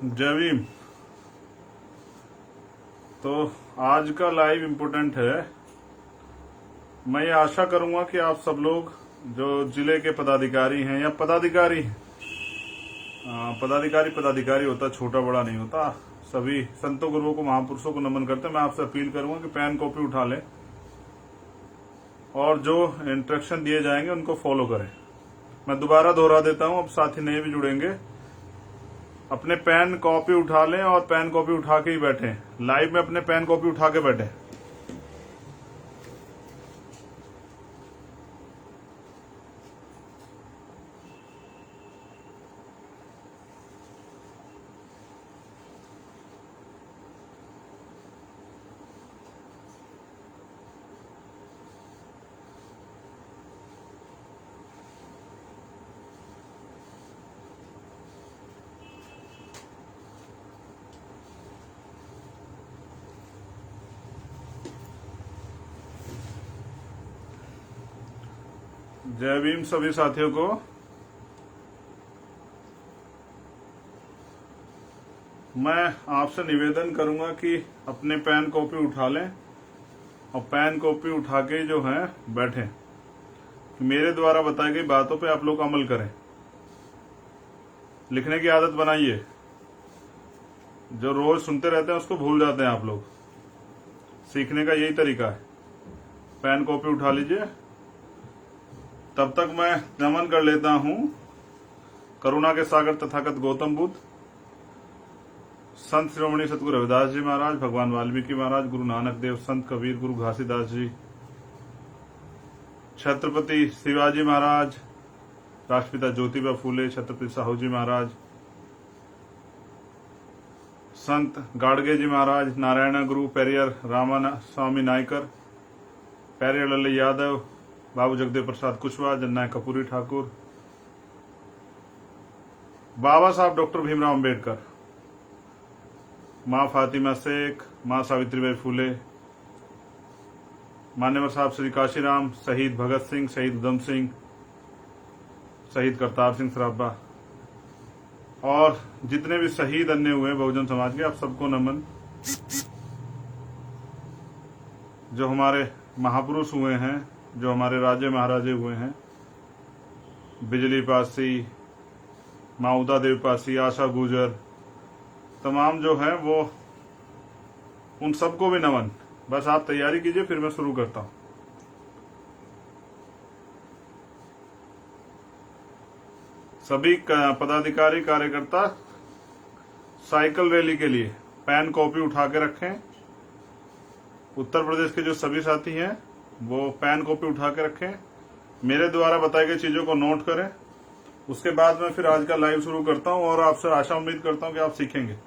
जय भीम। तो आज का लाइव इम्पोर्टेंट है। मैं ये आशा करूंगा कि आप सब लोग जो जिले के पदाधिकारी हैं या पदाधिकारी पदाधिकारी होता, छोटा बड़ा नहीं होता। सभी संतों गुरुओं को महापुरुषों को नमन करते हैं। मैं आपसे अपील करूंगा कि पेन कॉपी उठा लें और जो इंस्ट्रक्शन दिए जाएंगे उनको फॉलो करें। मैं दोबारा दोहरा देता हूं, अब साथी नए भी जुड़ेंगे। अपने पेन कॉपी उठा लें और पेन कॉपी उठा के ही बैठें। लाइव में अपने पेन कॉपी उठा के बैठें। जय भीम सभी साथियों को। मैं आपसे निवेदन करूंगा कि अपने पेन कॉपी उठा लें और पेन कॉपी उठा के जो है बैठें। मेरे द्वारा बताई गई बातों पे आप लोग अमल करें। लिखने की आदत बनाइए। जो रोज सुनते रहते हैं उसको भूल जाते हैं आप लोग। सीखने का यही तरीका है। पेन कॉपी उठा लीजिए। तब तक मैं नमन कर लेता हूं करुणा के सागर तथागत गौतम बुद्ध, संत श्रोमणी सतगुरु रविदास जी महाराज, भगवान वाल्मीकि महाराज, गुरु नानक देव, संत कबीर, गुरु घासीदास जी, छत्रपति शिवाजी महाराज, राष्ट्रपिता ज्योतिबा फूले, छत्रपति साहू जी महाराज, संत गाडगे जी महाराज, नारायण गुरु, पेरियर रामा स्वामी नायकर, पेरियर लल्ले यादव, बाबू जगदेव प्रसाद कुशवाहा, जननायक कपूरी ठाकुर, बाबा साहब डॉक्टर भीमराव अंबेडकर, माँ फातिमा शेख, माँ सावित्रीबाई फूले, मान्यवर साहब श्री काशीराम, शहीद भगत सिंह, शहीद उधम सिंह, शहीद करतार सिंह सराभा और जितने भी शहीद अन्य हुए बहुजन समाज के, आप सबको नमन। जो हमारे महापुरुष हुए हैं, जो हमारे राजे महाराजे हुए हैं, बिजली पासी, माउदा देव पासी, आशा गुजर, तमाम जो है वो उन सबको भी नमन। बस आप तैयारी कीजिए, फिर मैं शुरू करता हूं। सभी पदाधिकारी कार्यकर्ता साइकिल रैली के लिए पेन कॉपी उठा के रखें। उत्तर प्रदेश के जो सभी साथी हैं वो पेन कॉपी उठा के रखें। मेरे द्वारा बताई गई चीजों को नोट करें। उसके बाद मैं फिर आज का लाइव शुरू करता हूं और आपसे आशा उम्मीद करता हूं कि आप सीखेंगे।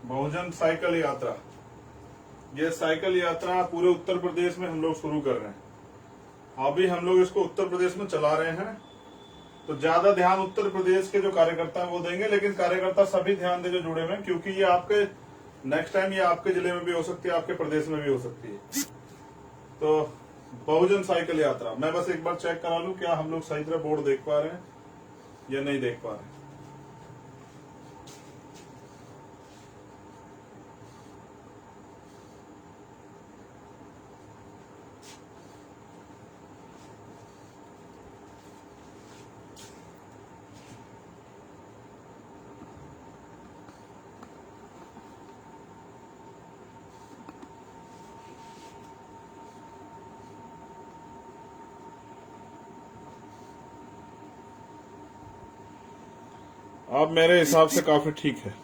बहुजन साइकिल यात्रा, ये साइकिल यात्रा पूरे उत्तर प्रदेश में हम लोग शुरू कर रहे हैं। अभी हम लोग इसको उत्तर प्रदेश में चला रहे हैं, तो ज्यादा ध्यान उत्तर प्रदेश के जो कार्यकर्ता हैं वो देंगे, लेकिन कार्यकर्ता सभी ध्यान दे जो जुड़े हुए हैं, क्योंकि ये आपके नेक्स्ट टाइम ये आपके जिले में भी हो सकती है, आपके प्रदेश में भी हो सकती है। तो बहुजन साइकिल यात्रा, मैं बस एक बार चेक करा लूं क्या हम लोग सही तरह बोर्ड देख पा रहे हैं या नहीं देख पा रहे हैं। अब मेरे हिसाब से काफी ठीक है।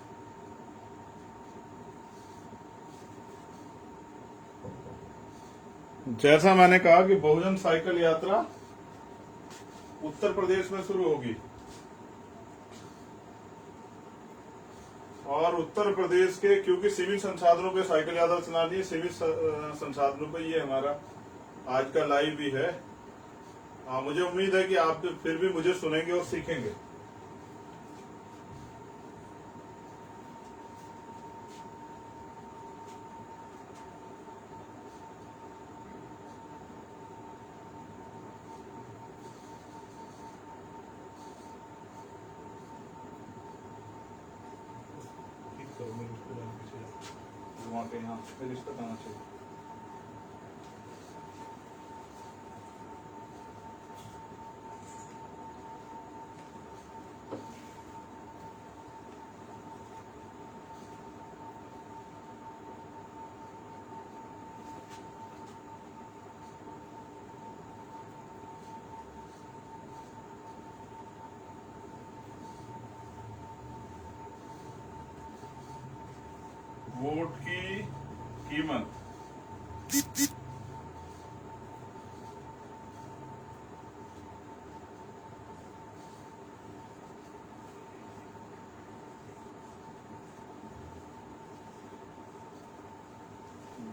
जैसा मैंने कहा कि बहुजन साइकिल यात्रा उत्तर प्रदेश में शुरू होगी और उत्तर प्रदेश के, क्योंकि सीमित संसाधनों पे साइकिल यात्रा चलानी है, सीमित संसाधनों पे ये हमारा आज का लाइव भी है। मुझे उम्मीद है कि आप फिर भी मुझे सुनेंगे और सीखेंगे। वहां पे यहाँ रिश्ता आना चाहिए। वोट की कीमत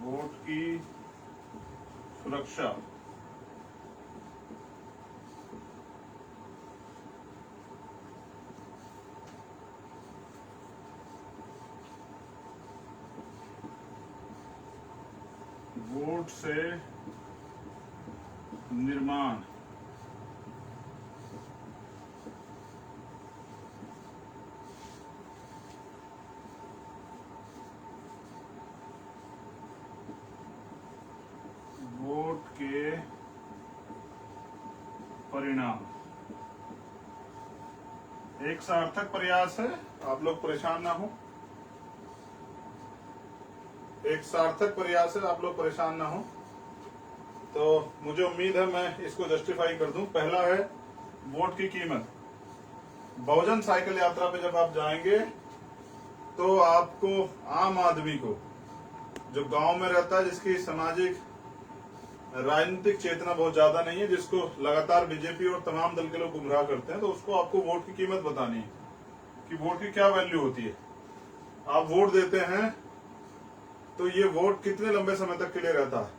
वोट की सुरक्षा वोट से निर्माण वोट के परिणाम एक सार्थक प्रयास है। आप लोग परेशान ना हो, एक सार्थक प्रयास है, आप लोग परेशान ना हो। तो मुझे उम्मीद है मैं इसको जस्टिफाई कर दूं। पहला है वोट की कीमत। बहुजन साइकिल यात्रा पे जब आप जाएंगे तो आपको, आम आदमी को, जो गांव में रहता है, जिसकी सामाजिक राजनीतिक चेतना बहुत ज्यादा नहीं है, जिसको लगातार बीजेपी और तमाम दल के लोग गुमराह करते हैं, तो उसको आपको वोट की कीमत बतानी है कि वोट की क्या वैल्यू होती है। आप वोट देते हैं तो ये वोट कितने लंबे समय तक के लिए रहता है,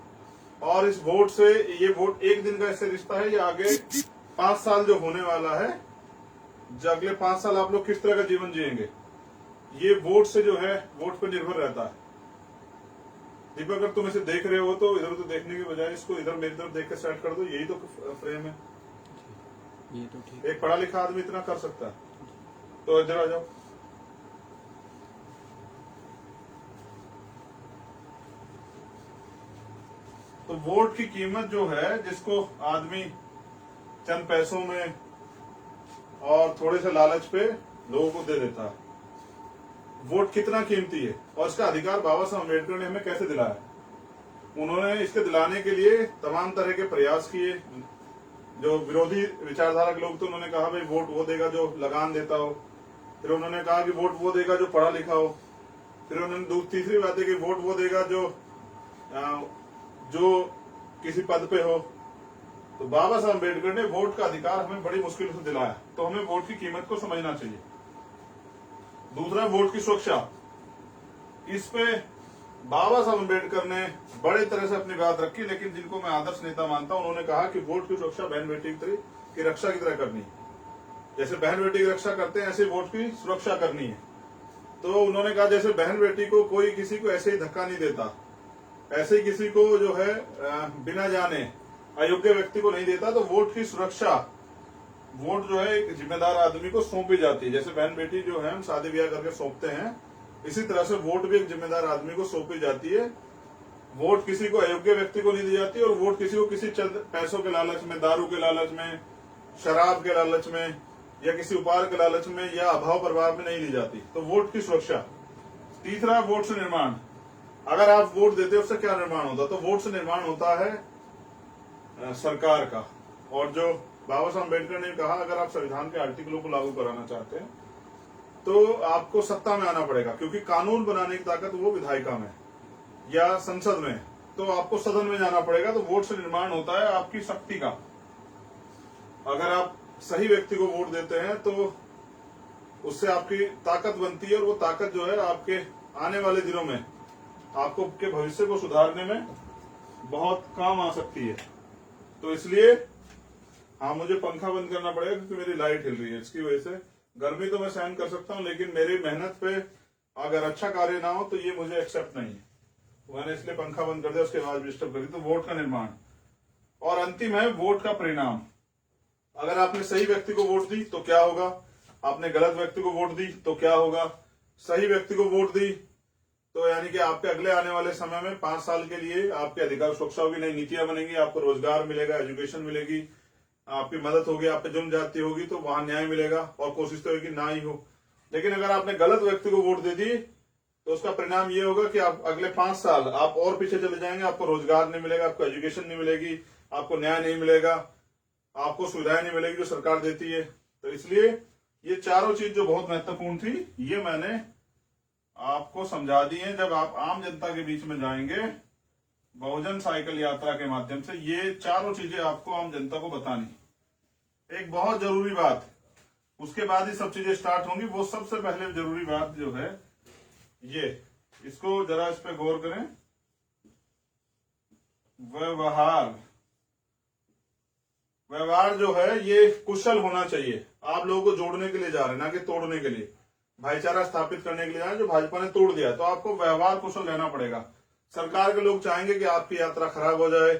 और इस वोट से, ये वोट एक दिन का इससे रिश्ता है या आगे 5 साल जो होने वाला है, जो अगले 5 साल आप लोग किस तरह का जीवन जिएंगे, ये वोट से जो है, वोट पर निर्भर रहता है। दीपक, अगर तुम इसे देख रहे हो तो इधर उधर देखने के बजाय इसको इधर मेरी तरफ देख के सेट कर दो। यही तो फ्रेम है, ये तो ठीक। एक पढ़ा लिखा आदमी इतना कर सकता है। तो इधर आ जाओ। तो वोट की कीमत जो है, जिसको आदमी चंद पैसों में और थोड़े से लालच पे लोगों को दे देता है, वोट कितना कीमती है और इसका अधिकार बाबा साहब अम्बेडकर ने हमें कैसे दिलाया। उन्होंने इसके दिलाने के लिए तमाम तरह के प्रयास किए। जो विरोधी विचारधारा के लोग, तो उन्होंने कहा भाई वोट वो देगा जो लगान देता हो। फिर उन्होंने कहा कि वोट वो देगा जो पढ़ा लिखा हो। फिर उन्होंने तीसरी बात है कि वोट वो देगा जो किसी पद पे हो। तो बाबा साहब अम्बेडकर ने वोट का अधिकार हमें बड़ी मुश्किल से दिलाया, तो हमें वोट की कीमत को समझना चाहिए। दूसरा, वोट की सुरक्षा। इस पे बाबा साहब अम्बेडकर ने बड़े तरह से अपनी बात रखी, लेकिन जिनको मैं आदर्श नेता मानता हूं, उन्होंने कहा कि वोट की सुरक्षा बहन बेटी की रक्षा की तरह करनी है। जैसे बहन बेटी की रक्षा करते हैं, ऐसे वोट की सुरक्षा करनी है। तो उन्होंने कहा जैसे बहन बेटी को कोई किसी को ऐसे ही धक्का नहीं देता, ऐसे ही किसी को जो है बिना जाने अयोग्य व्यक्ति को नहीं देता, तो वोट की सुरक्षा, वोट जो है एक जिम्मेदार आदमी को सौंपी जाती है। जैसे बहन बेटी जो है हम शादी ब्याह करके सौंपते हैं, इसी तरह से वोट भी एक जिम्मेदार आदमी को सौंपी जाती है। वोट किसी को अयोग्य व्यक्ति को नहीं दी जाती, और वोट किसी को किसी चंद पैसों के लालच में, दारू के लालच में, शराब के लालच में, या किसी उपहार के लालच में, या अभाव प्रभाव में नहीं दी जाती। तो वोट की सुरक्षा। तीसरा, वोट से निर्माण। अगर आप वोट देते हो, उससे क्या निर्माण होता है? तो वोट से निर्माण होता है सरकार का। और जो बाबा साहब अम्बेडकर ने कहा, अगर आप संविधान के आर्टिकलों को लागू कराना चाहते हैं तो आपको सत्ता में आना पड़ेगा, क्योंकि कानून बनाने की ताकत वो विधायिका में या संसद में, तो आपको सदन में जाना पड़ेगा। तो वोट से निर्माण होता है आपकी शक्ति का। अगर आप सही व्यक्ति को वोट देते हैं तो उससे आपकी ताकत बनती है, और वो ताकत जो है आपके आने वाले दिनों में आपको के भविष्य को सुधारने में बहुत काम आ सकती है। तो इसलिए हाँ, मुझे पंखा बंद करना पड़ेगा क्योंकि मेरी लाइट हिल रही है, इसकी वजह से। गर्मी तो मैं सहन कर सकता हूँ, लेकिन मेरी मेहनत पे अगर अच्छा कार्य ना हो तो ये मुझे एक्सेप्ट नहीं है। मैंने इसलिए पंखा बंद कर दिया, उसके बाद डिस्टर्ब करी। तो वोट का निर्माण और अंतिम है वोट का परिणाम। अगर आपने सही व्यक्ति को वोट दी तो क्या होगा, आपने गलत व्यक्ति को वोट दी तो क्या होगा। सही व्यक्ति को वोट दी तो यानी कि आपके अगले आने वाले समय में 5 साल के लिए आपके अधिकार सुरक्षा होगी, नई नीतियां बनेंगी, आपको रोजगार मिलेगा, एजुकेशन मिलेगी, आपकी मदद होगी, आप पे जुर्म जाती होगी तो वहां न्याय मिलेगा, और कोशिश तो होगी ना ही हो। लेकिन अगर आपने गलत व्यक्ति को वोट दे दी तो उसका परिणाम ये होगा कि आप अगले 5 साल आप और पीछे चले जाएंगे, आपको रोजगार नहीं मिलेगा, आपको एजुकेशन नहीं मिलेगी, आपको न्याय नहीं मिलेगा, आपको सुविधाएं नहीं मिलेगी जो सरकार देती है। तो इसलिए ये चारों चीज जो बहुत महत्वपूर्ण थी, ये मैंने आपको समझा दी है। जब आप आम जनता के बीच में जाएंगे बहुजन साइकिल यात्रा के माध्यम से, ये चारों चीजें आपको आम जनता को बतानी। एक बहुत जरूरी बात, उसके बाद ही सब चीजें स्टार्ट होंगी। वो सबसे पहले जरूरी बात जो है ये, इसको जरा इस पे गौर करें। व्यवहार जो है ये कुशल होना चाहिए। आप लोगों को जोड़ने के लिए जा रहे हैं, ना कि तोड़ने के लिए, भाईचारा स्थापित करने के लिए जा रहे हैं। जो भाजपा ने तोड़ दिया, तो आपको व्यवहार कुशल रहना पड़ेगा। सरकार के लोग चाहेंगे कि आपकी यात्रा खराब हो जाए,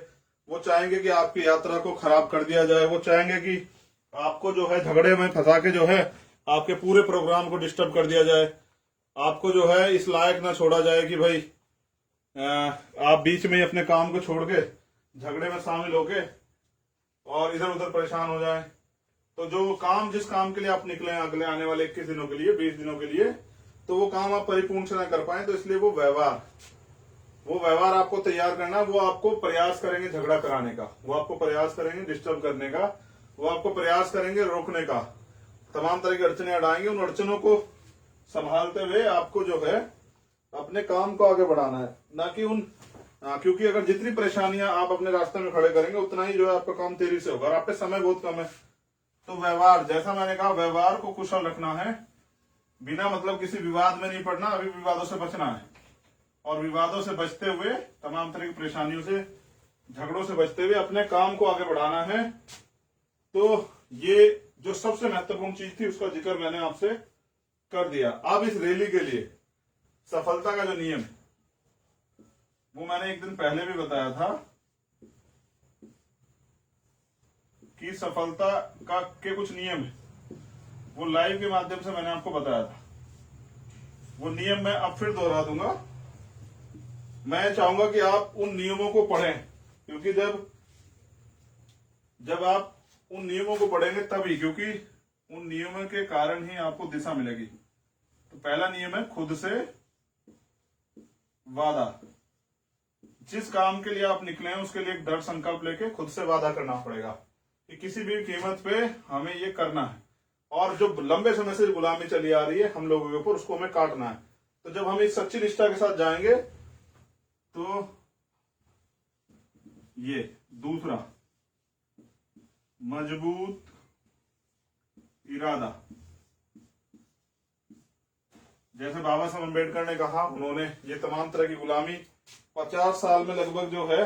वो चाहेंगे कि आपकी यात्रा को खराब कर दिया जाए, वो चाहेंगे कि आपको जो है झगड़े में फंसा के जो है आपके पूरे प्रोग्राम को डिस्टर्ब कर दिया जाए, आपको जो है इस लायक ना छोड़ा जाए कि भाई आप बीच में ही अपने काम को छोड़ के झगड़े में शामिल होके और इधर उधर परेशान हो जाए। तो जो काम, जिस काम के लिए आप निकले हैं अगले आने वाले 21 दिनों के लिए, 20 दिनों के लिए, तो वो काम आप परिपूर्ण से ना कर पाए। तो इसलिए वो व्यवहार आपको तैयार करना। वो आपको प्रयास करेंगे झगड़ा कराने का, वो आपको प्रयास करेंगे डिस्टर्ब करने का, वो आपको प्रयास करेंगे रोकने का, तमाम तरह की अड़चने अड़ाएंगे। उन अड़चनों को संभालते हुए आपको जो है अपने काम को आगे बढ़ाना है, ना कि क्योंकि अगर जितनी परेशानियां आप अपने रास्ते में खड़े करेंगे उतना ही जो है आपका काम तेजी से होगा, और आप पे समय बहुत कम है। तो व्यवहार, जैसा मैंने कहा, व्यवहार को कुशल रखना है, बिना मतलब किसी विवाद में नहीं पड़ना। अभी विवादों से बचना है, और विवादों से बचते हुए, तमाम तरह की परेशानियों से, झगड़ों से बचते हुए अपने काम को आगे बढ़ाना है। तो ये जो सबसे महत्वपूर्ण चीज थी उसका जिक्र मैंने आपसे कर दिया। अब इस रैली के लिए सफलता का जो नियम है वो मैंने एक दिन पहले भी बताया था कि सफलता के कुछ नियम है, वो लाइव के माध्यम से मैंने आपको बताया था। वो नियम मैं अब फिर दोहरा दूंगा। मैं चाहूंगा कि आप उन नियमों को पढ़ें, क्योंकि जब आप उन नियमों को पढ़ेंगे तभी, क्योंकि उन नियमों के कारण ही आपको दिशा मिलेगी। तो पहला नियम है खुद से वादा। जिस काम के लिए आप निकले हैं उसके लिए एक दृढ़ संकल्प लेके खुद से वादा करना पड़ेगा कि किसी भी कीमत पे हमें ये करना है, और जो लंबे समय से गुलामी चली आ रही है हम लोगों के ऊपर, उसको हमें काटना है। तो जब हम इस सच्ची निष्ठा के साथ जाएंगे तो ये दूसरा, मजबूत इरादा। जैसे बाबा साहब अम्बेडकर ने कहा, उन्होंने ये तमाम तरह की गुलामी 50 साल में लगभग जो है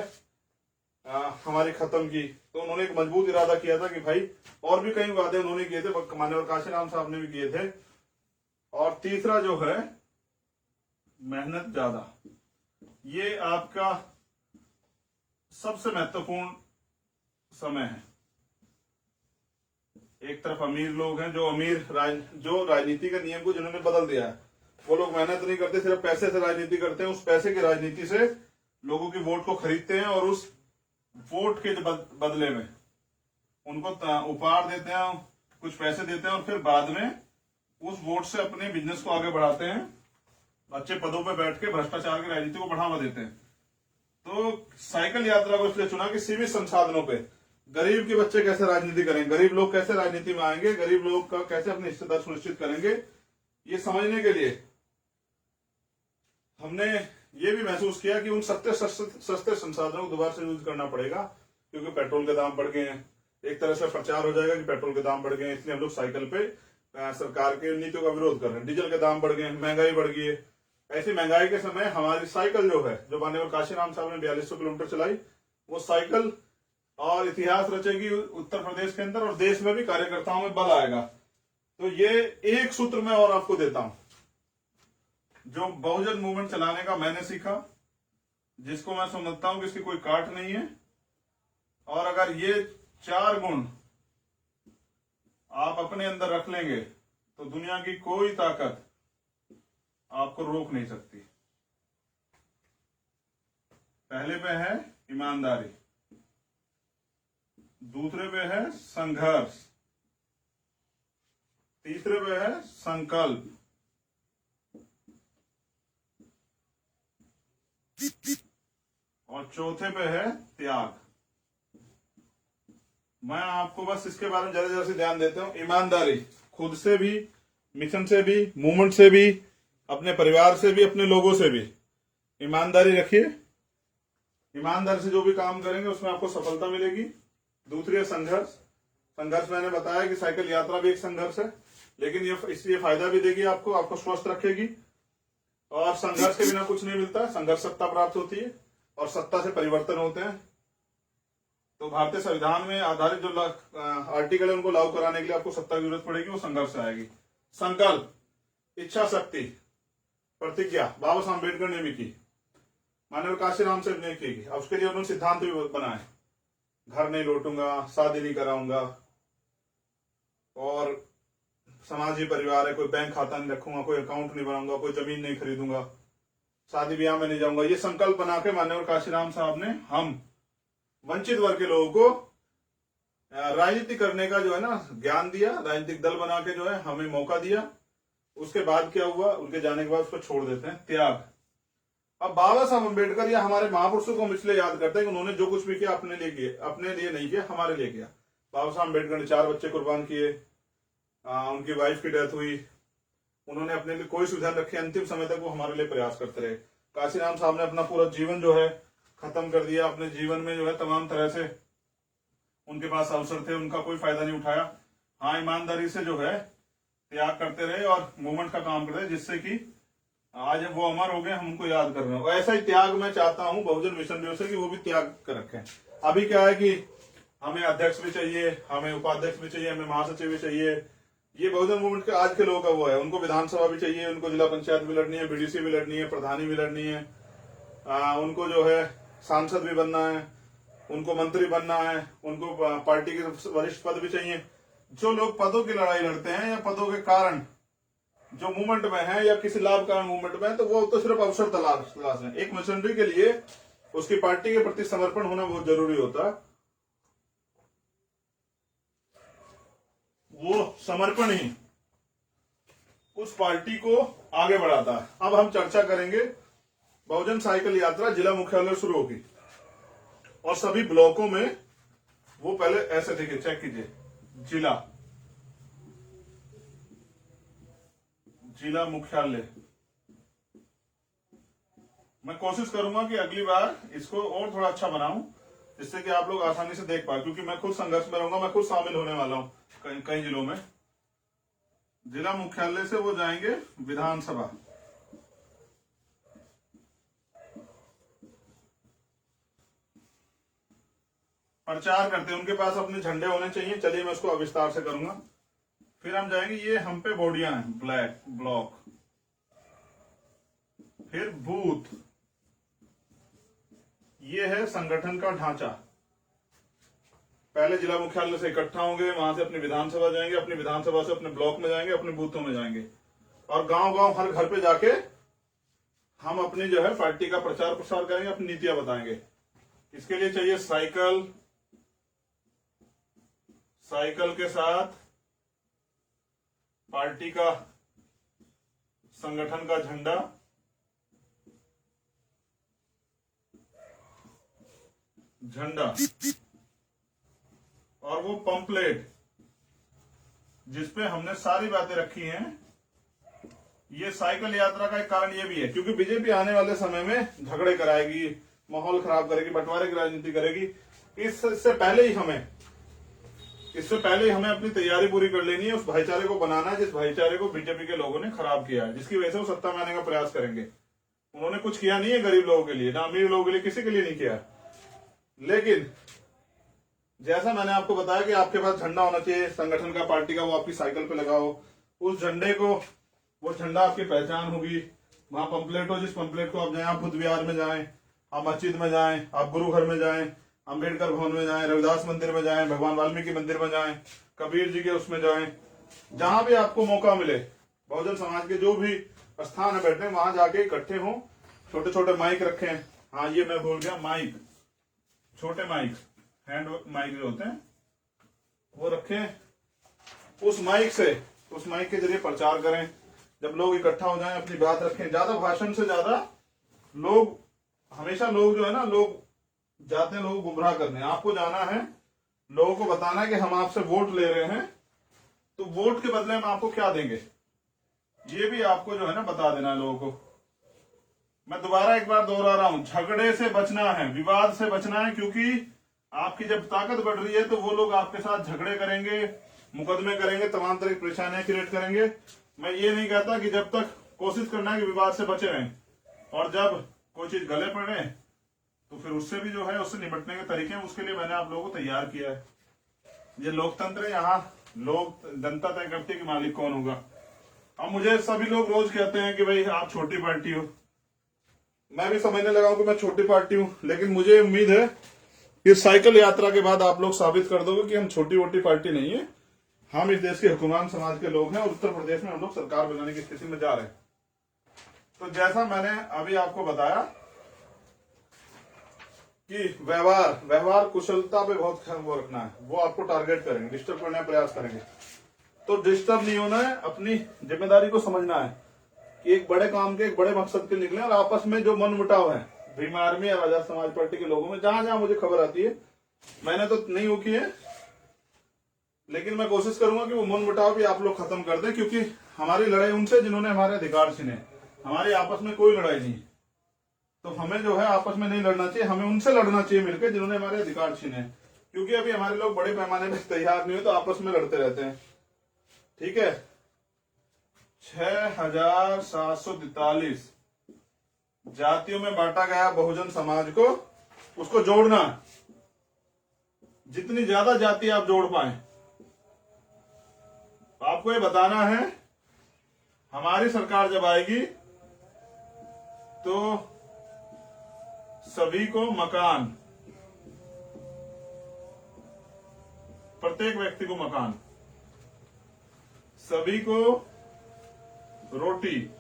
हमारी खत्म की। तो उन्होंने एक मजबूत इरादा किया था कि भाई, और भी कई वादे उन्होंने किए थे, मान्यवर काशीराम साहब ने भी किए थे। और तीसरा जो है मेहनत ज्यादा। ये आपका सबसे महत्वपूर्ण समय है। एक तरफ अमीर लोग हैं जो राजनीति के नियम को जिन्होंने बदल दिया है, वो लोग मेहनत नहीं करते, सिर्फ पैसे से राजनीति करते हैं। उस पैसे की राजनीति से लोगों की वोट को खरीदते हैं, और उस वोट के बदले में उनको उपहार देते हैं, कुछ पैसे देते हैं, और फिर बाद में उस वोट से अपने बिजनेस को आगे बढ़ाते हैं, अच्छे पदों पर बैठ के भ्रष्टाचार की राजनीति को बढ़ावा देते हैं। तो साइकिल यात्रा को इसलिए चुना कि सीमित संसाधनों पे गरीब के बच्चे कैसे राजनीति करेंगे, गरीब लोग कैसे राजनीति में आएंगे, गरीब लोग का कैसे अपनी हिस्सेदार सुनिश्चित करेंगे, ये समझने के लिए हमने ये भी महसूस किया कि उन सस्ते संसाधनों को दोबारा से यूज करना पड़ेगा, क्योंकि पेट्रोल के दाम बढ़ गए हैं। एक तरह से प्रचार हो जाएगा कि पेट्रोल के दाम बढ़ गए हैं, इसलिए हम लोग साइकिल पे सरकार के नीतियों का विरोध कर रहे हैं। डीजल के दाम बढ़ गए हैं, महंगाई बढ़ गई है। ऐसी महंगाई के समय हमारी साइकिल जो है, जो माननीय काशीराम साहब ने 4200 किलोमीटर चलाई, वो साइकिल और इतिहास रचेगी उत्तर प्रदेश के अंदर, और देश में भी कार्यकर्ताओं में बल आएगा। तो ये एक सूत्र मैं और आपको देता हूं, जो बहुजन मूवमेंट चलाने का मैंने सीखा, जिसको मैं समझता हूं कि इसकी कोई काट नहीं है, और अगर ये 4 गुण आप अपने अंदर रख लेंगे तो दुनिया की कोई ताकत आपको रोक नहीं सकती। पहले पे है ईमानदारी, दूसरे पे है संघर्ष, तीसरे पे है संकल्प, और चौथे पे है त्याग। मैं आपको बस इसके बारे में जरा जरा से ध्यान देता हूं। ईमानदारी, खुद से भी, मिशन से भी, मूवमेंट से भी, अपने परिवार से भी, अपने लोगों से भी ईमानदारी रखिए। ईमानदारी से जो भी काम करेंगे उसमें आपको सफलता मिलेगी। दूसरी है संघर्ष। संघर्ष मैंने बताया कि साइकिल यात्रा भी एक संघर्ष है, लेकिन ये इसलिए फायदा भी देगी आपको स्वस्थ रखेगी। और संघर्ष के बिना कुछ नहीं मिलता। संघर्ष सत्ता प्राप्त होती है और सत्ता से परिवर्तन होते हैं। तो भारतीय संविधान में आधारित जो आर्टिकल है उनको लागू कराने के लिए आपको सत्ता की जरूरत पड़ेगी, वो संघर्ष से आएगी। संकल्प, इच्छा शक्ति, प्रतिज्ञा बाबा साहब अम्बेडकर ने भी की, माननीय काशीराम साहब ने की। अब उसके लिए उन्होंने सिद्धांत भी बनाए, घर नहीं लौटूंगा, शादी नहीं कराऊंगा, और समाजी परिवार है, कोई बैंक खाता नहीं रखूंगा, कोई अकाउंट नहीं बनाऊंगा, कोई जमीन नहीं खरीदूंगा, शादी ब्याह में नहीं जाऊंगा। ये संकल्प बना के माननीय काशीराम साहब ने हम वंचित वर्ग के लोगों को राजनीति करने का जो है ना ज्ञान दिया, राजनीतिक दल बना के जो है हमें मौका दिया। उसके बाद क्या हुआ, उनके जाने के बाद उसको छोड़ देते हैं, त्याग। अब बाबा साहब अम्बेडकर या हमारे महापुरुषों को हम इसलिए याद करते हैं कि उन्होंने जो कुछ भी किया अपने लिए किया, अपने लिए नहीं किया, हमारे लिए किया। बाबा साहब अम्बेडकर ने 4 बच्चे कुर्बान किए, उनकी वाइफ की डेथ हुई, उन्होंने अपने लिए कोई सुविधा रखी, अंतिम समय तक वो हमारे लिए प्रयास करते रहे। काशीराम साहब ने अपना पूरा जीवन जो है खत्म कर दिया। अपने जीवन में जो है तमाम तरह से उनके पास अवसर थे, उनका कोई फायदा नहीं उठाया। हाँ, ईमानदारी से जो है त्याग करते रहे और मूवमेंट का काम करते रहे, जिससे कि आज वो अमर हो गए, हम उनको याद कर रहे हैं। ऐसा ही त्याग मैं चाहता हूं बहुजन मिशन डे से कि वो भी त्याग कर रखें। अभी क्या है कि हमें अध्यक्ष भी चाहिए, हमें उपाध्यक्ष भी चाहिए, हमें महासचिव भी चाहिए। ये बहुजन मूवमेंट के आज के लोगों का वो है। उनको विधानसभा भी चाहिए, उनको जिला पंचायत भी लड़नी है, बीडीसी भी लड़नी है, प्रधानी भी लड़नी है, उनको जो है सांसद भी बनना है, उनको मंत्री बनना है, उनको पार्टी के वरिष्ठ पद भी चाहिए। जो लोग पदों की लड़ाई लड़ते हैं या पदों के कारण जो मूवमेंट में है या किसी लाभ कारण मूवमेंट में है, तो वो तो सिर्फ अवसर तलाश है। एक मिशनरी के लिए उसकी पार्टी के प्रति समर्पण होना बहुत जरूरी होता है। वो समर्पण ही उस पार्टी को आगे बढ़ाता है। अब हम चर्चा करेंगे, बहुजन साइकिल यात्रा जिला मुख्यालय शुरू होगी और सभी ब्लॉकों में, वो पहले ऐसे देखिए, चेक कीजिए, जिला मुख्यालय। मैं कोशिश करूंगा कि अगली बार इसको और थोड़ा अच्छा बनाऊं, जिससे कि आप लोग आसानी से देख पाए, क्योंकि मैं खुद संघर्ष में रहूंगा, मैं खुद शामिल होने वाला हूं कई जिलों में। जिला मुख्यालय से वो जाएंगे विधानसभा, प्रचार करते हैं, उनके पास अपने झंडे होने चाहिए। चलिए मैं उसको विस्तार से करूंगा। फिर हम जाएंगे, ये हम पे बॉडियां हैं, ब्लैक ब्लॉक, फिर बूथ, ये है संगठन का ढांचा। पहले जिला मुख्यालय से इकट्ठा होंगे, वहां से अपनी विधानसभा जाएंगे, अपनी विधानसभा से अपने ब्लॉक में जाएंगे, अपने बूथों में जाएंगे, और गांव गांव हर घर पे जाके हम अपनी जो है पार्टी का प्रचार प्रसार करेंगे, अपनी नीतियां बताएंगे। इसके लिए चाहिए साइकिल, साइकिल के साथ पार्टी का संगठन का झंडा, और वो पंपलेट जिसपे हमने सारी बातें रखी हैं ये साइकिल यात्रा का एक कारण ये भी है क्योंकि बीजेपी आने वाले समय में झगड़े कराएगी, माहौल खराब करेगी, बंटवारे की राजनीति करेगी। इससे पहले ही हमें अपनी तैयारी पूरी कर लेनी है, उस भाईचारे को बनाना है जिस भाईचारे को बीजेपी के लोगों ने खराब किया है, जिसकी वजह से वो सत्ता में आने का प्रयास करेंगे। उन्होंने कुछ किया नहीं है गरीब लोगों के लिए, ना अमीर लोगों के लिए, किसी के लिए नहीं किया। लेकिन जैसा मैंने आपको बताया कि आपके पास झंडा होना चाहिए संगठन का, पार्टी का, वो आपकी साइकिल पे लगाओ। उस झंडे को, वो झंडा आपकी पहचान होगी। वहां पंपलेट हो, जिस पंपलेट को आप जाए, आप बुद्ध विहार में जाएं, आप मस्जिद में जाएं, आप गुरु घर में जाएं, अंबेडकर भवन में जाएं, रविदास मंदिर में जाएं, भगवान वाल्मीकि मंदिर में जाएं, कबीर जी के उसमें जाएं, जहां भी आपको मौका मिले, बहुजन समाज के जो भी स्थान है बैठने, वहां जाके इकट्ठे हों। छोटे छोटे माइक रखें। हाँ, ये मैं भूल गया, माइक, छोटे माइक, हैंड माइक जो होते हैं वो रखें। उस माइक के जरिए प्रचार करें। जब लोग इकट्ठा हो जाएं, अपनी बात रखें। ज्यादा भाषण से ज्यादा हमेशा लोग जो है ना, लोग जाते हैं लोगों को गुमराह करने। आपको जाना है, लोगों को बताना है कि हम आपसे वोट ले रहे हैं, तो वोट के बदले हम आपको क्या देंगे, ये भी आपको जो है ना बता देना है लोगों को। मैं दोबारा एक बार दोहरा रहा हूं, झगड़े से बचना है, विवाद से बचना है, क्योंकि आपकी जब ताकत बढ़ रही है तो वो लोग आपके साथ झगड़े करेंगे, मुकदमे करेंगे, तमाम तरह की परेशानियां क्रिएट करेंगे। मैं ये नहीं कहता कि जब तक कोशिश करना है कि विवाद से बचे रहें, और जब कोई चीज गले पड़े तो फिर उससे भी जो है, उससे निपटने के तरीके हैं, उसके लिए मैंने आप लोगों को तैयार किया है। ये लोकतंत्र है, यहाँ लोग, जनता तय करती है कि मालिक कौन होगा। अब मुझे सभी लोग रोज कहते हैं कि भाई आप छोटी पार्टी हो। मैं भी समझने लगा हूं कि मैं छोटी पार्टी हूं, लेकिन मुझे उम्मीद है कि साइकिल यात्रा के बाद आप लोग साबित कर दोगे कि हम छोटी मोटी पार्टी नहीं है। हम इस देश के हुक्मरान समाज के लोग हैं और उत्तर प्रदेश में हम लोग सरकार बनाने की स्थिति में जा रहे हैं। तो जैसा मैंने अभी आपको बताया कि व्यवहार कुशलता पे बहुत वो रखना है, वो आपको टारगेट करेंगे, डिस्टर्ब करने का प्रयास करेंगे। तो डिस्टर्ब नहीं होना है, अपनी जिम्मेदारी को समझना है कि एक बड़े काम के, एक बड़े मकसद के निकले, और आपस में जो मन मुटाव है भीम आर्मी और आजाद समाज पार्टी के लोगों में, जहां जहां मुझे खबर आती है, मैंने तो नहीं वो की है, लेकिन मैं कोशिश करूंगा कि वो मन मुटाव भी आप लोग खत्म कर दें, क्योंकि हमारी लड़ाई उनसे जिन्होंने हमारे अधिकार छीने। हमारी आपस में कोई लड़ाई नहीं, तो हमें जो है आपस में नहीं लड़ना चाहिए, हमें उनसे लड़ना चाहिए मिलकर जिन्होंने हमारे अधिकार छीने। क्योंकि अभी हमारे लोग बड़े पैमाने पर तैयार नहीं हो, तो आपस में लड़ते रहते हैं। ठीक है, 6743 जातियों में बांटा गया बहुजन समाज को, उसको जोड़ना, जितनी ज्यादा जाति आप जोड़ पाए। आपको ये बताना है, हमारी सरकार जब आएगी तो सभी को मकान, प्रत्येक व्यक्ति को मकान, सभी को रोटी,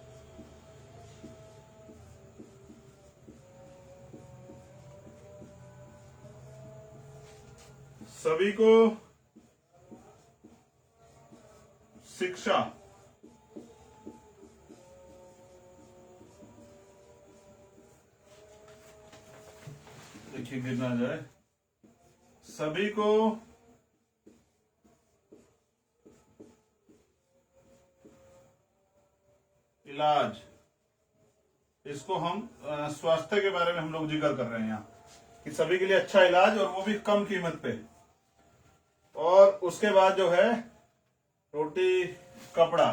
सभी को शिक्षा, देखिए गिरना जाए, सभी को इलाज, इसको हम स्वास्थ्य के बारे में हम लोग जिक्र कर रहे हैं यहाँ कि सभी के लिए अच्छा इलाज, और वो भी कम कीमत पे। और उसके बाद जो है रोटी, कपड़ा,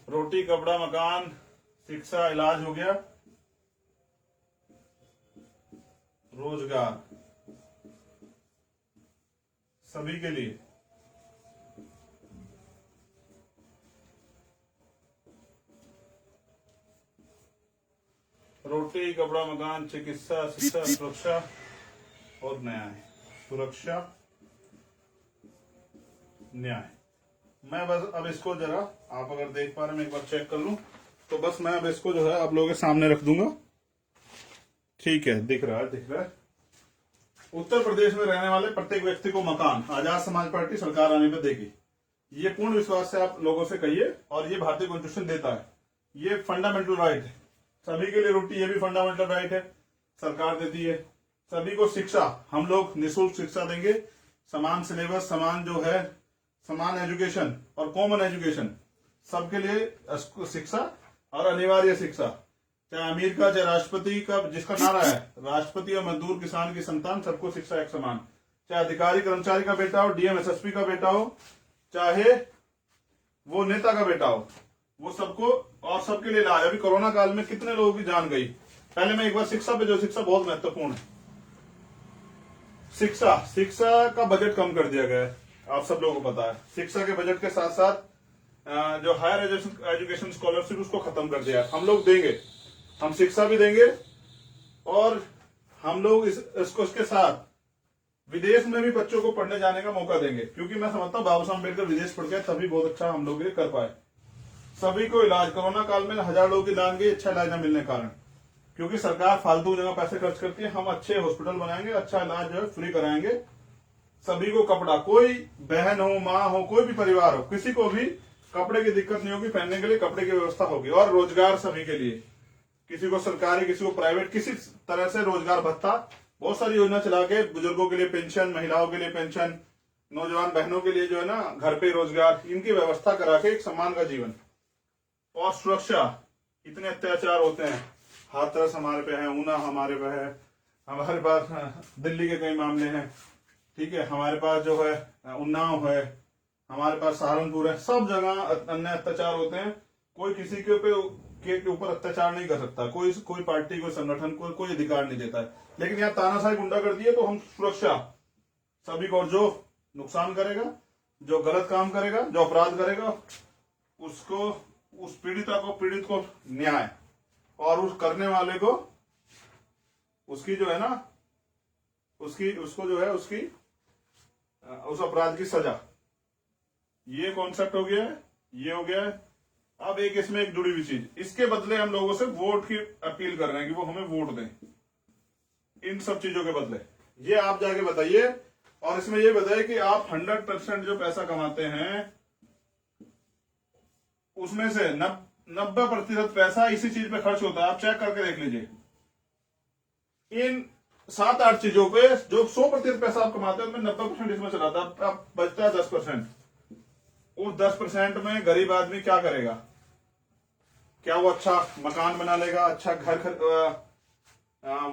रोटी, कपड़ा, मकान, शिक्षा, इलाज हो गया, रोजगार सभी के लिए। रोटी, कपड़ा, मकान, चिकित्सा, शिक्षा, सुरक्षा और न्याय। सुरक्षा, न्याय। मैं बस अब इसको जरा, आप अगर देख पा रहे हैं, मैं एक बार चेक कर लूं, तो बस मैं अब इसको जो है आप लोगों के सामने रख दूंगा। ठीक है, दिख रहा है। उत्तर प्रदेश में रहने वाले प्रत्येक व्यक्ति को मकान आजाद समाज पार्टी सरकार आने पर देगी। ये पूर्ण विश्वास से आप लोगों से कहिए, और ये भारतीय कॉन्स्टिट्यूशन देता है, ये फंडामेंटल राइट है। सभी के लिए रोटी, ये भी फंडामेंटल राइट है, सरकार देती है। सभी को शिक्षा हम लोग निःशुल्क शिक्षा देंगे, समान सिलेबस, समान जो है समान एजुकेशन और कॉमन एजुकेशन सबके लिए शिक्षा और अनिवार्य शिक्षा, चाहे अमीर का चाहे राष्ट्रपति का, जिसका नारा है राष्ट्रपति और मजदूर किसान की संतान सबको शिक्षा एक समान, चाहे अधिकारी कर्मचारी का बेटा हो, डीएम एसएसपी का बेटा हो, चाहे वो नेता का बेटा हो, वो सबको और सबके लिए इलाज। अभी कोरोना काल में कितने लोगों की जान गई। पहले मैं एक बार शिक्षा पे, जो शिक्षा बहुत महत्वपूर्ण है, शिक्षा का बजट कम कर दिया गया है, आप सब लोगों को पता है। शिक्षा के बजट के साथ साथ जो हायर एजुकेशन स्कॉलरशिप उसको खत्म कर दिया। हम लोग देंगे, हम शिक्षा भी देंगे और हम लोग इसको इसके साथ विदेश में भी बच्चों को पढ़ने जाने का मौका देंगे, क्योंकि मैं समझता हूँ बाबा साहब अम्बेडकर विदेश पढ़ गए तभी बहुत अच्छा हम लोग ये कर पाए। सभी को इलाज, कोरोना काल में 1000 लोगों की जान गई अच्छा इलाज न मिलने के कारण, क्योंकि सरकार फालतू जगह पैसे खर्च करती है। हम अच्छे हॉस्पिटल बनाएंगे, अच्छा इलाज जो है फ्री कराएंगे। सभी को कपड़ा, कोई बहन हो, माँ हो, कोई भी परिवार हो, किसी को भी कपड़े की दिक्कत नहीं होगी, पहनने के लिए कपड़े की व्यवस्था होगी। और रोजगार सभी के लिए, किसी को सरकारी, किसी को प्राइवेट, किसी तरह से रोजगार भत्ता, बहुत सारी योजना चला के बुजुर्गों के लिए पेंशन, महिलाओं के लिए पेंशन, नौजवान बहनों के लिए जो है ना घर पे रोजगार, इनकी व्यवस्था करा के एक सम्मान का जीवन। और सुरक्षा, इतने अत्याचार होते हैं, हाथरस हमारे पे है, ऊना हमारे पे है, हमारे पास दिल्ली के कई मामले हैं, ठीक है, हमारे पास जो है उन्नाव है, हमारे पास सहारनपुर है, सब जगह अन्य अत्याचार होते हैं। कोई किसी के ऊपर अत्याचार नहीं कर सकता, कोई पार्टी, कोई संगठन को कोई अधिकार नहीं देता है। लेकिन यहाँ तानाशाही गुंडा कर दिए तो हम सुरक्षा सभी को, जो नुकसान करेगा, जो गलत काम करेगा, जो अपराध करेगा, उसको, उस पीड़ित को न्याय, और उस करने वाले को उसकी जो है ना उसको जो है उसकी उस अपराध की सजा। ये कॉन्सेप्ट हो गया है, ये हो गया है। अब एक इसमें एक जुड़ी हुई चीज, इसके बदले हम लोगों से वोट की अपील कर रहे हैं कि वो हमें वोट दें। इन सब चीजों के बदले ये आप जाके बताइए, और इसमें ये बताइए कि आप 100% जो पैसा कमाते हैं उसमें से 90% पैसा इसी चीज पे खर्च होता है। आप चेक करके देख लीजिए। इन 7-8 चीजों पे जो 100% पैसा आप कमाते हैं, उसमें 90% इसमें चला था, अब बचता है 10%। उस 10% में गरीब आदमी क्या करेगा? क्या वो अच्छा मकान बना लेगा, अच्छा घर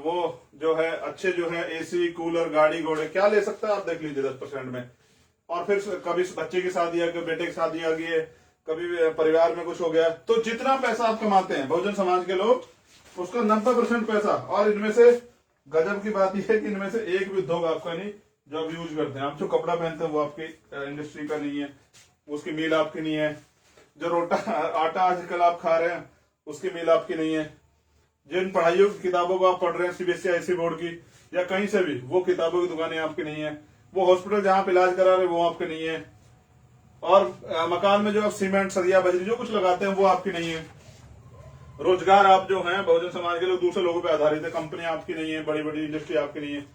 वो जो है अच्छे जो है एसी, कूलर, गाड़ी घोड़े क्या ले सकता है? आप देख लीजिए 10% में। और फिर कभी बच्चे की शादी आ गई, बेटे की शादी आ गई है, कभी परिवार में कुछ हो गया, तो जितना पैसा आप कमाते हैं बहुजन समाज के लोग, उसका 90% पैसा। और इनमें से गजब की बात यह है कि इनमें से एक भी उद्योग आपका नहीं जो आप यूज करते हैं। आप जो कपड़ा पहनते हैं वो आपकी इंडस्ट्री का नहीं है, उसकी मिल आपकी नहीं है। जो आटा आजकल आप खा रहे हैं उसकी मिल आपकी नहीं है। जिन पढ़ाइयों की किताबों को आप पढ़ रहे हैं सीबीएसई आईसी बोर्ड की या कहीं से भी, वो किताबों की दुकानें आपकी नहीं है। वो हॉस्पिटल जहां पे इलाज करा रहे हैं वो आपके नहीं है। और मकान में जो आप सीमेंट, सरिया, बजरी जो कुछ लगाते हैं वो आपकी नहीं है। रोजगार आप जो है बहुजन समाज के लोग दूसरे लोगों पे आधारित है, कंपनी आपकी नहीं है, बड़ी बड़ी इंडस्ट्री आपकी नहीं है।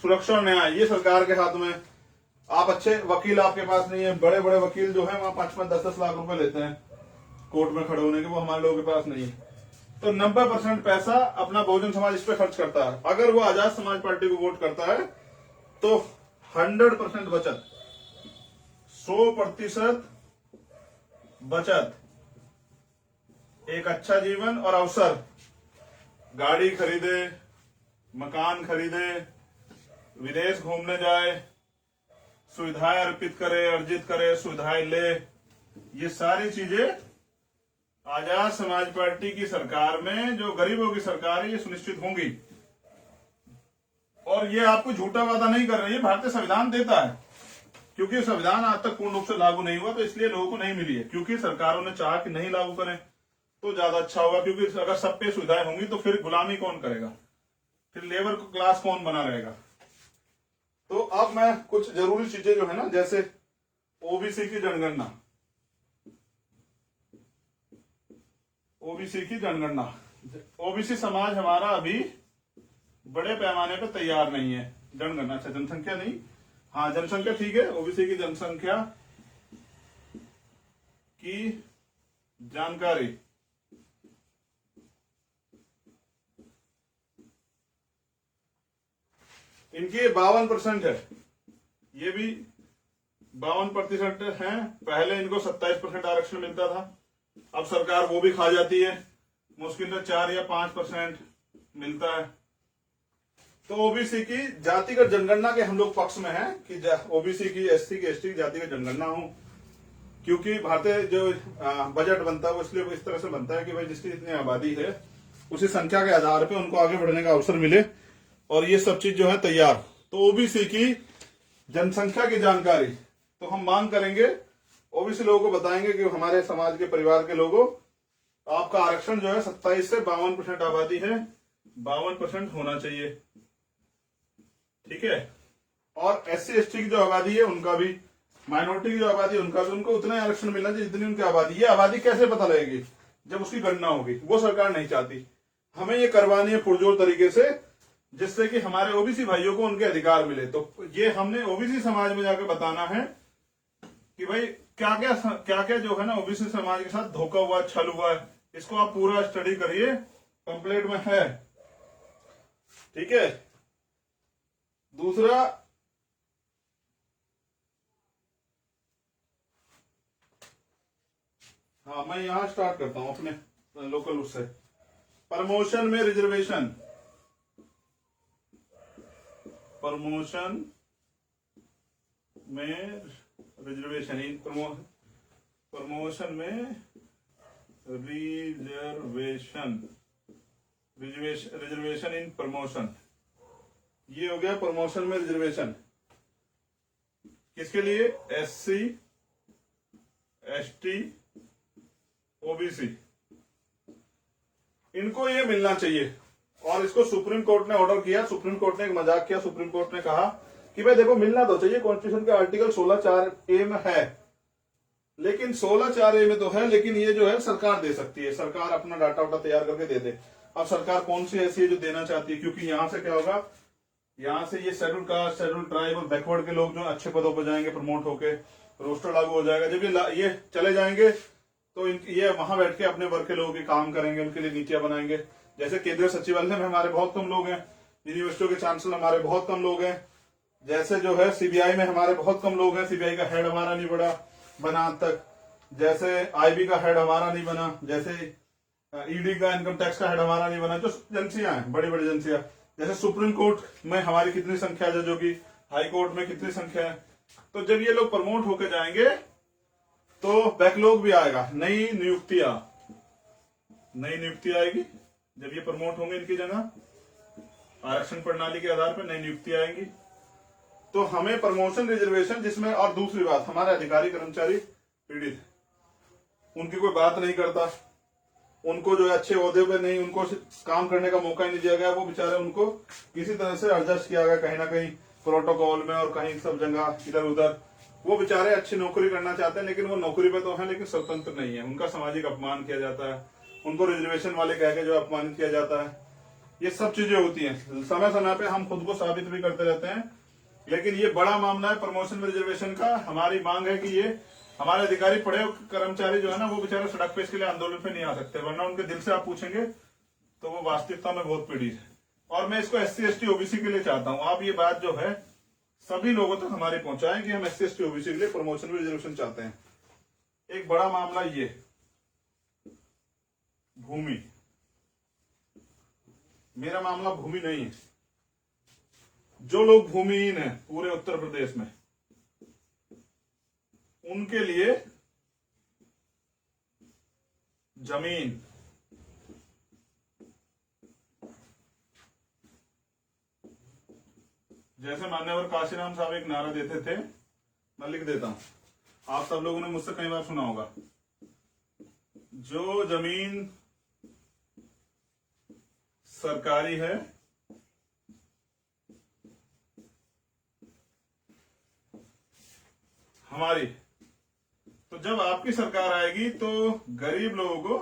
सुरक्षा और न्याय ये सरकार के हाथ में। आप अच्छे वकील आपके पास नहीं है, बड़े बड़े वकील जो है वहां 5-5, 10-10 लाख रुपए लेते हैं कोर्ट में खड़े होने के, वो हमारे लोगों के पास नहीं है। तो 90% पैसा अपना बहुजन समाज इस पे खर्च करता है। अगर वो आजाद समाज पार्टी को वोट करता है तो 100% बचत, 100% बचत, एक अच्छा जीवन और अवसर, गाड़ी खरीदे, मकान खरीदे, विदेश घूमने जाए, सुविधाएं अर्पित करे, अर्जित करे, सुविधाएं ले, ये सारी चीजें आजाद समाज पार्टी की सरकार में, जो गरीबों की सरकार है, ये सुनिश्चित होंगी। और ये आपको झूठा वादा नहीं कर रही है, भारतीय संविधान देता है, क्योंकि संविधान आज तक पूर्ण रूप से लागू नहीं हुआ, तो इसलिए लोगों को नहीं मिली है। क्योंकि सरकारों ने चाहा कि नहीं लागू करें तो ज्यादा अच्छा होगा, क्योंकि अगर सब पे सुविधाएं होंगी तो फिर गुलामी कौन करेगा, फिर लेबर क्लास कौन बना रहेगा। तो अब मैं कुछ जरूरी चीजें जो है ना, जैसे ओबीसी की जनगणना, ओबीसी समाज हमारा अभी बड़े पैमाने पर तैयार नहीं है जनगणना। अच्छा, जनसंख्या नहीं, हाँ जनसंख्या ठीक है। ओबीसी की जनसंख्या की जानकारी इनकी 52% है, ये भी 52% है। पहले इनको 27% आरक्षण मिलता था, अब सरकार वो भी खा जाती है, मुश्किल से 4 या 5% मिलता है। तो ओबीसी की जातिगत जनगणना के हम लोग पक्ष में हैं कि ओबीसी की, एससी की, एसटी की जातिगत जनगणना हो, क्योंकि भारतीय जो बजट बनता है वो इसलिए इस तरह से बनता है कि भाई जिसकी जितनी आबादी है उसी संख्या के आधार पे उनको आगे बढ़ने का अवसर मिले, और ये सब चीज जो है तैयार। तो ओबीसी की जनसंख्या की जानकारी तो हम मांग करेंगे, ओबीसी लोगों को बताएंगे कि हमारे समाज के परिवार के लोगों, आपका आरक्षण जो है 27 से 52% आबादी है, 52% होना चाहिए, ठीक है। और एससी एसटी की जो आबादी है उनका भी, माइनॉरिटी की जो आबादी है उनका भी, उनको उतना आरक्षण मिलना चाहिए जितनी उनकी आबादी। ये आबादी कैसे पता लगेगी? जब उसकी गणना होगी, वो सरकार नहीं चाहती। हमें ये करवानी है पुरजोर तरीके से, जिससे कि हमारे ओबीसी भाइयों को उनके अधिकार मिले। तो ये हमने ओबीसी समाज में जाकर बताना है कि भाई क्या क्या जो है ना ओबीसी समाज के साथ धोखा हुआ, छल हुआ है, इसको आप पूरा स्टडी करिए, पंपलेट में है, ठीक है। दूसरा, हाँ मैं यहां स्टार्ट करता हूं अपने लोकल उससे। प्रमोशन में रिजर्वेशन, प्रमोशन में रिजर्वेशन इन प्रमोशन में रिजर्वेशन इन प्रमोशन, ये हो गया प्रमोशन में रिजर्वेशन। किसके लिए? एससी, एसटी, ओबीसी, इनको ये मिलना चाहिए। और इसको सुप्रीम कोर्ट ने ऑर्डर किया, सुप्रीम कोर्ट ने एक मजाक किया। सुप्रीम कोर्ट ने कहा कि भाई देखो मिलना तो चाहिए, कॉन्स्टिट्यूशन का आर्टिकल 16(4)A में है, लेकिन 16(4)A में तो है, लेकिन ये जो है सरकार दे सकती है, सरकार अपना डाटा वाटा तैयार करके दे दे। अब सरकार कौन सी ऐसी है जो देना चाहती है? क्योंकि यहां से क्या होगा, यहां से ये शेड्यूल कास्ट, शेड्यूल ट्राइब और बैकवर्ड के लोग जो अच्छे पदों पर जाएंगे, प्रमोट होके रोस्टर लागू हो जाएगा। जब ये चले जाएंगे तो ये वहां बैठ के अपने वर्ग के लोगों के काम करेंगे, उनके लिए नीतियां बनाएंगे। जैसे केंद्रीय सचिवालय में हमारे बहुत कम लोग हैं, यूनिवर्सिटियों के चांसलर हमारे बहुत कम लोग हैं, जैसे जो है सीबीआई में हमारे बहुत कम लोग हैं, सीबीआई का हेड हमारा नहीं बना अब तक, जैसे आईबी का हेड हमारा नहीं बना, जैसे ईडी का, इनकम टैक्स का हेड हमारा नहीं बना, जो एजेंसियां हैं, बड़ी बड़ी एजेंसियां, जैसे सुप्रीम कोर्ट में हमारी कितनी संख्या है जजों की, हाई कोर्ट में कितनी संख्या है। तो जब ये लोग प्रमोट होकर जाएंगे तो बैकलॉग भी आएगा, नई नियुक्ति आएगी। जब ये प्रमोट होंगे इनकी जगह, आरक्षण प्रणाली के आधार पर नई नियुक्ति आएंगी। तो हमें प्रमोशन रिजर्वेशन जिसमें, और दूसरी बात, हमारे अधिकारी कर्मचारी पीड़ित, उनकी कोई बात नहीं करता, उनको जो है अच्छे ओहदे पे नहीं, उनको काम करने का मौका ही नहीं दिया गया। वो बेचारे, उनको किसी तरह से एडजस्ट किया गया कहीं ना कहीं प्रोटोकॉल में, और कहीं सब जगह इधर उधर। वो बेचारे अच्छी नौकरी करना चाहते हैं, लेकिन वो नौकरी पे तो है लेकिन स्वतंत्र नहीं है, उनका सामाजिक अपमान किया जाता है, उनको रिजर्वेशन वाले कह के जो अपमानित किया जाता है। ये सब चीजें होती हैं, समय समय पे हम खुद को साबित भी करते रहते हैं, लेकिन ये बड़ा मामला है प्रमोशन में रिजर्वेशन का। हमारी मांग है कि ये हमारे अधिकारी, पढ़े कर्मचारी जो है ना, वो बेचारे सड़क पे इसके लिए आंदोलन पे नहीं आ सकते, वरना उनके दिल से आप पूछेंगे तो वो वास्तविकता में बहुत पीड़ित है। और मैं इसको एससी एसटी ओबीसी के लिए चाहता हूं, आप ये बात जो है सभी लोगों तक हमारी पहुंचाएं कि हम एससी एसटी ओबीसी के लिए प्रमोशन में रिजर्वेशन चाहते हैं। एक बड़ा मामला ये भूमि, मेरा मामला भूमि नहीं है। जो लोग भूमिहीन हैं पूरे उत्तर प्रदेश में, उनके लिए जमीन, जैसे मान्यवर काशीराम साहब एक नारा देते थे, मैं लिख देता हूं, आप सब लोगों ने मुझसे कई बार सुना होगा, जो जमीन सरकारी है हमारी, तो जब आपकी सरकार आएगी तो गरीब लोगों को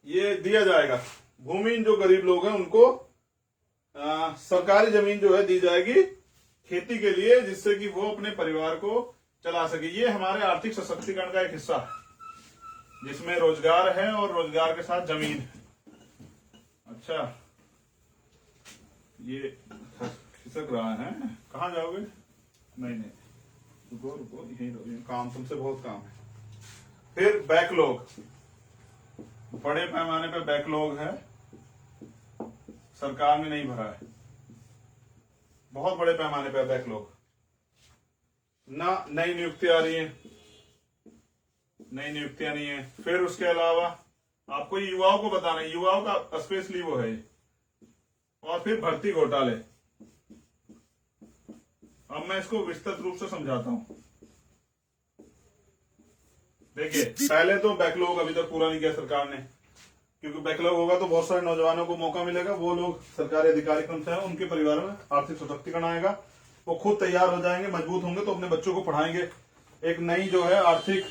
ये दिया जाएगा। भूमिहीन जो गरीब लोग हैं उनको सरकारी जमीन जो है दी जाएगी खेती के लिए, जिससे कि वो अपने परिवार को चला सके। ये हमारे आर्थिक सशक्तिकरण का एक हिस्सा है, जिसमें रोजगार है और रोजगार के साथ जमीन है। अच्छा, ये खिसक रहा है, कहाँ जाओगे? नहीं नहीं, रुको रुको, यहीं रहो, यहीं काम, तुमसे बहुत काम है। फिर बैकलॉग, बड़े पैमाने पर बैकलॉग है, सरकार ने नहीं भरा है, बहुत बड़े पैमाने पर बैकलॉग। ना नई नियुक्ति आ रही है, नई नियुक्तियां नहीं है। फिर उसके अलावा आपको युवाओं को बताना है, युवाओं का स्पेशली वो है। और फिर भर्ती घोटाले, अब मैं इसको विस्तृत रूप से समझाता हूं। देखिए, पहले तो बैकलॉग अभी तक पूरा नहीं किया सरकार ने, क्योंकि बैकलॉग होगा तो बहुत सारे नौजवानों को मौका मिलेगा, वो लोग सरकारी अधिकारी कर्मचारी हैं, उनके परिवार में आर्थिक सशक्तिकरण आएगा, वो खुद तैयार हो जाएंगे, मजबूत होंगे तो अपने बच्चों को पढ़ाएंगे। एक नई जो है आर्थिक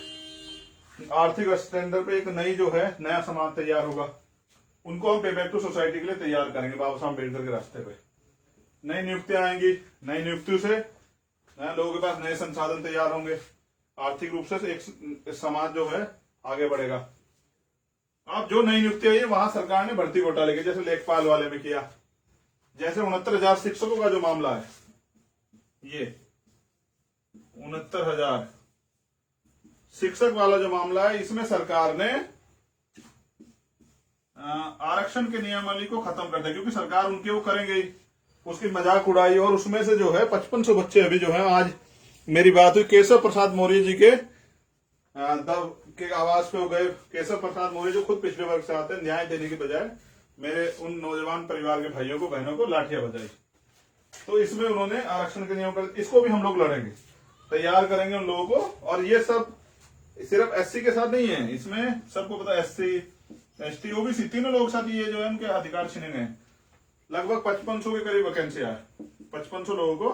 स्टैंडर्ड पे एक नई जो है नया समाज तैयार होगा, उनको हम पे बैक टू सोसाइटी के लिए तैयार करेंगे बाबा साहब अम्बेडकर के रास्ते पे। नई नियुक्तियां आएंगी, नई नियुक्तियों से लोगों के पास नए संसाधन तैयार होंगे, आर्थिक रूप से एक समाज जो है आगे बढ़ेगा। अब जो नई नियुक्ति आई है वहां सरकार ने भर्ती घोटाले के, जैसे लेखपाल वाले में किया, जैसे 69,000 शिक्षकों का जो मामला है, ये 69,000 शिक्षक वाला जो मामला है, इसमें सरकार ने आरक्षण के नियमावली को खत्म कर दिया, क्योंकि सरकार उनके वो करेंगे ही, उसकी मजाक उड़ाई। और उसमें से जो है 5500 बच्चे अभी जो है, आज मेरी बात हुई केशव प्रसाद मौर्य जी के आवाज पे हो गए। केशव प्रसाद मौर्य जो खुद पिछले वर्ग से आते हैं, न्याय देने की बजाय मेरे उन नौजवान परिवार के भाइयों को, बहनों को लाठियां बजाई। तो इसमें उन्होंने आरक्षण के नियम कर, इसको भी हम लोग लड़ेंगे, तैयार करेंगे उन लोगों को। और ये सब सिर्फ एससी के साथ नहीं है, इसमें सबको पता है एससी एसटी ओबीसी तीनों लोगों के साथ ये जो है उनके अधिकार छीने गए। लगभग 5500 के करीब वैकेंसी है, 5500 लोगों को,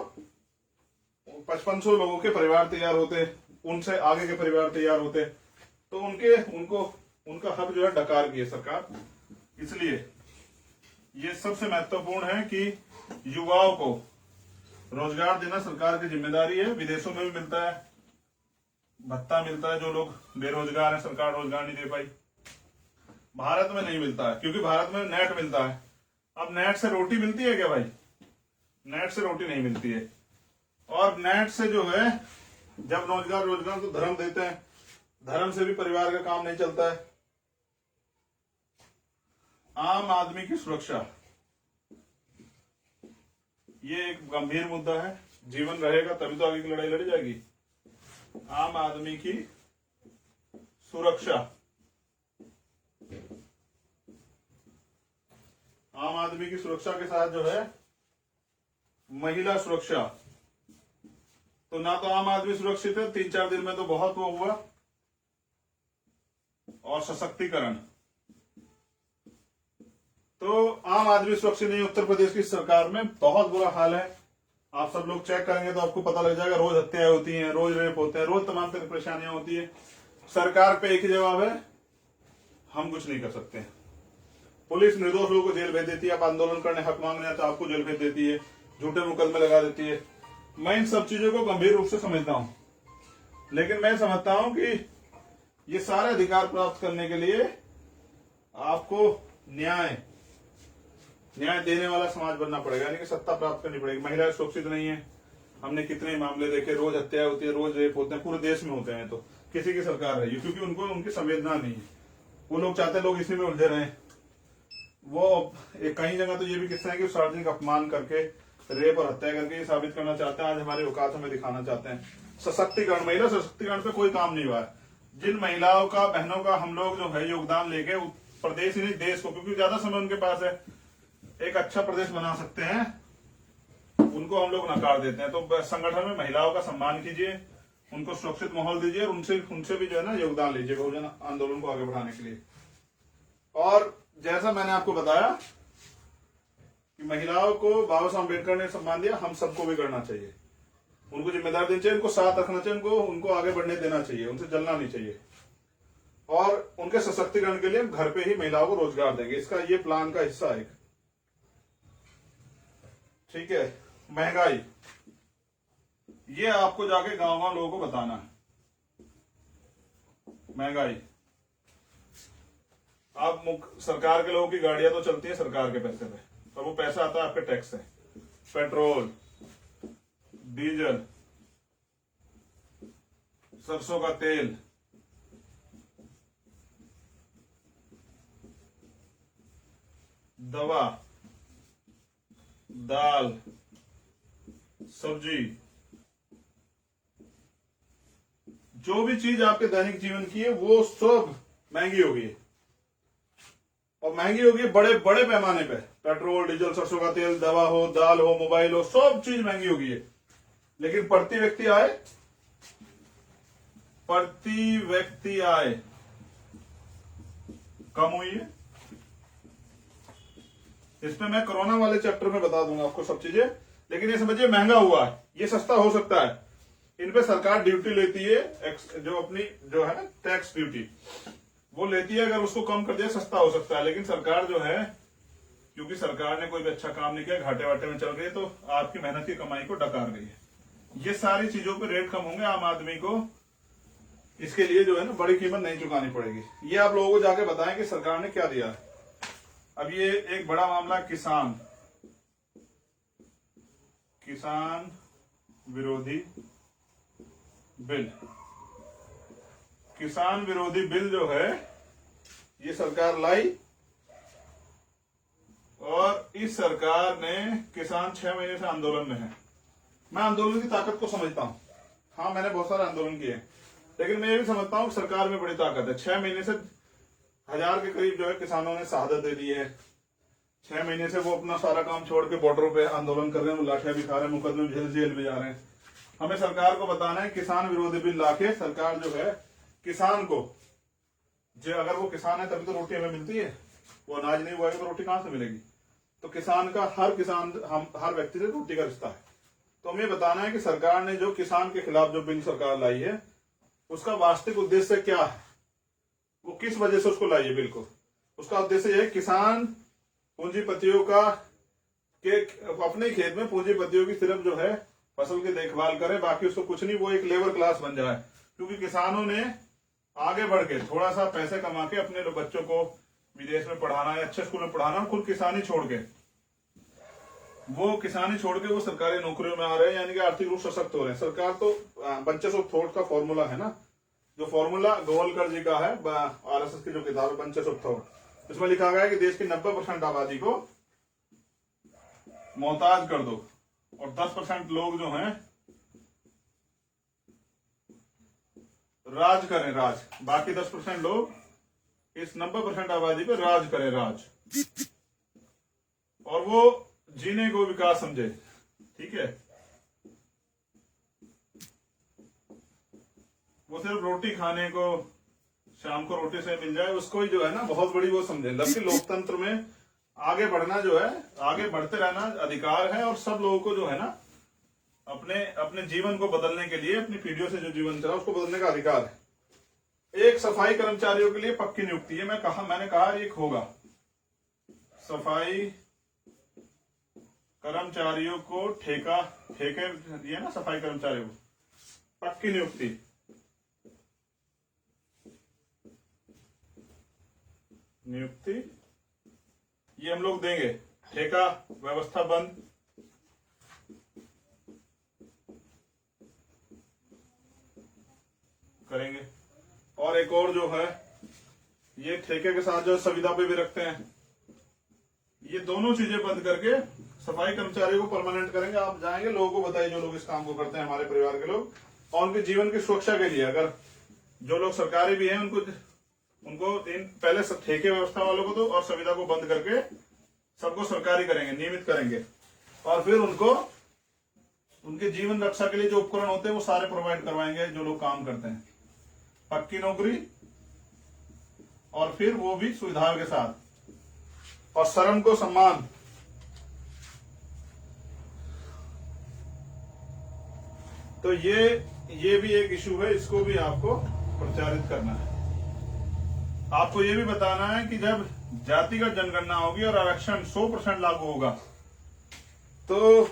5500 लोगों के परिवार तैयार होते, उनसे आगे के परिवार तैयार होते, तो उनका हक जो है डकार की है सरकार। इसलिए ये सबसे महत्वपूर्ण है कि युवाओं को रोजगार देना सरकार की जिम्मेदारी है। विदेशों में भी मिलता है, भत्ता मिलता है, जो लोग बेरोजगार हैं सरकार रोजगार नहीं दे पाई। भारत में नहीं मिलता है, क्योंकि भारत में नेट मिलता है। अब नेट से रोटी मिलती है क्या भाई? नेट से रोटी नहीं मिलती है। और नेट से जो है, जब रोजगार तो धर्म देते हैं, धर्म से भी परिवार का काम नहीं चलता है। आम आदमी की सुरक्षा, ये एक गंभीर मुद्दा है। जीवन रहेगा तभी तो आगे की लड़ाई लड़ी जाएगी। आम आदमी की सुरक्षा, आम आदमी की सुरक्षा के साथ जो है महिला सुरक्षा, तो ना तो आम आदमी सुरक्षित है, 3-4 दिन में तो बहुत वो हुआ। और सशक्तिकरण, तो आम आदमी सुरक्षित नहीं। उत्तर प्रदेश की सरकार में बहुत बुरा हाल है। आप सब लोग चेक करेंगे तो आपको पता लग जाएगा, रोज हत्याएं होती हैं, रोज रेप होते हैं, रोज तमाम तरह की परेशानियां होती है। सरकार पे एक ही जवाब है, हम कुछ नहीं कर सकते। पुलिस निर्दोष लोगों को जेल भेज देती है, आप आंदोलन करने हक मांगने आते तो आपको जेल भेज देती है, झूठे मुकदमे लगा देती है। मैं इन सब चीजों को गंभीर रूप से समझता हूं, लेकिन मैं समझता हूं कि ये सारे अधिकार प्राप्त करने के लिए आपको न्याय देने वाला समाज बनना पड़ेगा, यानी कि सत्ता प्राप्त करनी पड़ेगी। महिलाएं सुरक्षित नहीं है, हमने कितने मामले देखे, रोज हत्या होती है, रोज रेप होते हैं, पूरे देश में होते हैं। तो किसी की सरकार रही, क्योंकि उनको उनकी संवेदना नहीं है। वो लोग चाहते हैं लोग इसी में उलझे रहे। वो कई जगह तो ये भी किस्सा है कि सार्वजनिक अपमान करके, रेप और हत्या करके ये साबित करना चाहते हैं, आज हमारे औकात हमें दिखाना चाहते हैं। सशक्तिकरण, महिला सशक्तिकरण पे कोई काम नहीं हुआ है। जिन महिलाओं का, बहनों का हम लोग जो है योगदान लेके प्रदेश ही नहीं देश को, क्योंकि ज्यादा समय उनके पास है, एक अच्छा प्रदेश बना सकते हैं, उनको हम लोग नकार देते हैं। तो संगठन में महिलाओं का सम्मान कीजिए, उनको सुरक्षित माहौल दीजिए और उनसे भी जो है ना योगदान लीजिए बहुजन आंदोलन को आगे बढ़ाने के लिए। और जैसा मैंने आपको बताया कि महिलाओं को बाबा साहब अम्बेडकर ने सम्मान दिया, हम सबको भी करना चाहिए। उनको जिम्मेदार देनी चाहिए, उनको साथ रखना चाहिए, उनको आगे बढ़ने देना चाहिए, उनसे जलना नहीं चाहिए। और उनके सशक्तिकरण के लिए घर पे ही महिलाओं को रोजगार देंगे, इसका ये प्लान का हिस्सा है। ठीक है। महंगाई, ये आपको जाके गांव लोगों को बताना है। महंगाई, अब सरकार के लोगों की गाड़ियां तो चलती है सरकार के पैसे पे, और वो पैसा आता है आपके टैक्स से। पेट्रोल, डीजल, सरसों का तेल, दवा, दाल, सब्जी, जो भी चीज आपके दैनिक जीवन की है वो सब महंगी हो गई है। और महंगी हो गई है बड़े बड़े पैमाने पे। पेट्रोल, डीजल, सरसों का तेल, दवा हो, दाल हो, मोबाइल हो, सब चीज महंगी हो गई है। लेकिन प्रति व्यक्ति आय कम हुई है। इसमें मैं कोरोना वाले चैप्टर में बता दूंगा आपको सब चीजें। लेकिन ये समझिए महंगा हुआ है, ये सस्ता हो सकता है। इन पे सरकार ड्यूटी लेती है, जो अपनी जो है ना टैक्स ड्यूटी वो लेती है। अगर उसको कम कर दिया सस्ता हो सकता है। लेकिन सरकार जो है, क्योंकि सरकार ने कोई भी अच्छा काम नहीं किया, घाटे वाटे में चल रही है, तो आपकी मेहनत की कमाई को डकार रही है। ये सारी चीजों पे रेट कम होंगे, आम आदमी को इसके लिए जो है ना बड़ी कीमत नहीं चुकानी पड़ेगी। ये आप लोगों को जाके बताएं कि सरकार ने क्या दिया है। अब ये एक बड़ा मामला किसान विरोधी बिल। किसान विरोधी बिल जो है ये सरकार लाई, और इस सरकार ने किसान 6 महीने से आंदोलन में है। मैं आंदोलन की ताकत को समझता हूं। हाँ, मैंने बहुत सारे आंदोलन किए, लेकिन मैं ये भी समझता हूं सरकार में बड़ी ताकत है। 6 महीने से 1000 के करीब जो है किसानों ने शहादत दे दी है। 6 महीने से वो अपना सारा काम छोड़ के बॉर्डरों पे आंदोलन कर रहे हैं, लाठियां भी खा रहे हैं, मुकदमे में जेल भी जा रहे हैं। हमें सरकार को बताना है किसान विरोधी बिल लाके सरकार जो है किसान को, जो अगर वो किसान है तभी तो रोटी हमें मिलती है। वो अनाज नहीं उगाएगा तो रोटी कहां से मिलेगी। तो किसान का हर व्यक्ति से रोटी का रिश्ता है। तो हमें बताना है कि सरकार ने जो किसान के खिलाफ जो बिल सरकार लाई है उसका वास्तविक उद्देश्य क्या है, वो किस वजह से उसको लाई है बिल को। उसका उद्देश्य यह है किसान पूंजीपतियों का के अपने खेत में पूंजीपतियों की सिर्फ जो है फसल की देखभाल करे, बाकी उसको कुछ नहीं, वो एक लेबर क्लास बन जाए। क्योंकि किसानों ने आगे बढ़ के थोड़ा सा पैसे कमा के अपने बच्चों को विदेश में पढ़ाना है, अच्छे स्कूल में पढ़ाना, खुद किसानी छोड़ के वो सरकारी नौकरियों में आ रहे हैं, यानी कि आर्थिक रूप से सशक्त हो रहे हैं। सरकार तो बंचेस ऑफ थॉट का फॉर्मूला है ना, जो फॉर्मूला गोवलकर जी का है, आरएसएस की जो किताब है बंचेस ऑफ थॉट, इसमें लिखा गया है कि देश की 90% आबादी को मोहताज कर दो और 10% लोग जो हैं राज करें, बाकी 10% लोग इस 90% आबादी पे राज करें, और वो जीने को विकास समझे। ठीक है, वो सिर्फ रोटी खाने को, शाम को रोटी से मिल जाए उसको ही जो है ना बहुत बड़ी वो समझे। जबकि लोकतंत्र में आगे बढ़ना जो है, आगे बढ़ते रहना अधिकार है, और सब लोगों को जो है ना अपने जीवन को बदलने के लिए, अपनी पीढ़ियों से जो जीवन चला उसको बदलने का अधिकार है। एक सफाई कर्मचारियों के लिए पक्की नियुक्ति है। मैंने कहा एक होगा, सफाई कर्मचारियों को ठेके दिए ना, सफाई कर्मचारियों को पक्की नियुक्ति ये हम लोग देंगे। ठेका व्यवस्था बंद, करेंगे। और एक और जो है, ये ठेके के साथ जो संविदा पे भी रखते हैं, ये दोनों चीजें बंद करके सफाई कर्मचारियों को परमानेंट करेंगे। आप जाएंगे, लोगों को बताइए, जो लोग इस काम को करते हैं, हमारे परिवार के लोग, और उनके जीवन की सुरक्षा के लिए, अगर जो लोग सरकारी भी हैं उनको पहले ठेके व्यवस्था वालों को दो, और संविदा को बंद करके सबको सरकारी करेंगे, नियमित करेंगे, और फिर उनको उनके जीवन रक्षा के लिए जो उपकरण होते हैं वो सारे प्रोवाइड करवाएंगे जो लोग काम करते हैं। पक्की नौकरी, और फिर वो भी सुविधाओं के साथ, और श्रम को सम्मान। तो ये भी एक इशू है, इसको भी आपको प्रचारित करना है। आपको ये भी बताना है कि जब जातिगत जनगणना होगी और आरक्षण 100% लागू होगा, तो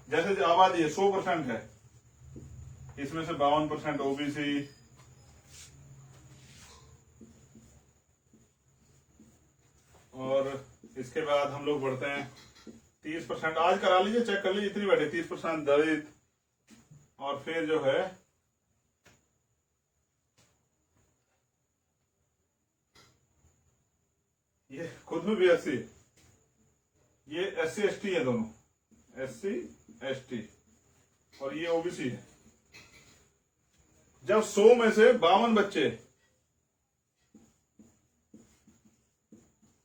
जैसे जो आबादी है 100% है, इसमें से 52% ओबीसी, और इसके बाद हम लोग बढ़ते हैं 30%। आज करा लीजिए, चेक कर लीजिए, इतनी बैठे 30% दलित। और फिर जो है ये खुद में भी एससी, ये SC ST है दोनों, SC ST, और ये OBC है। जब 100 में से 52 बच्चे,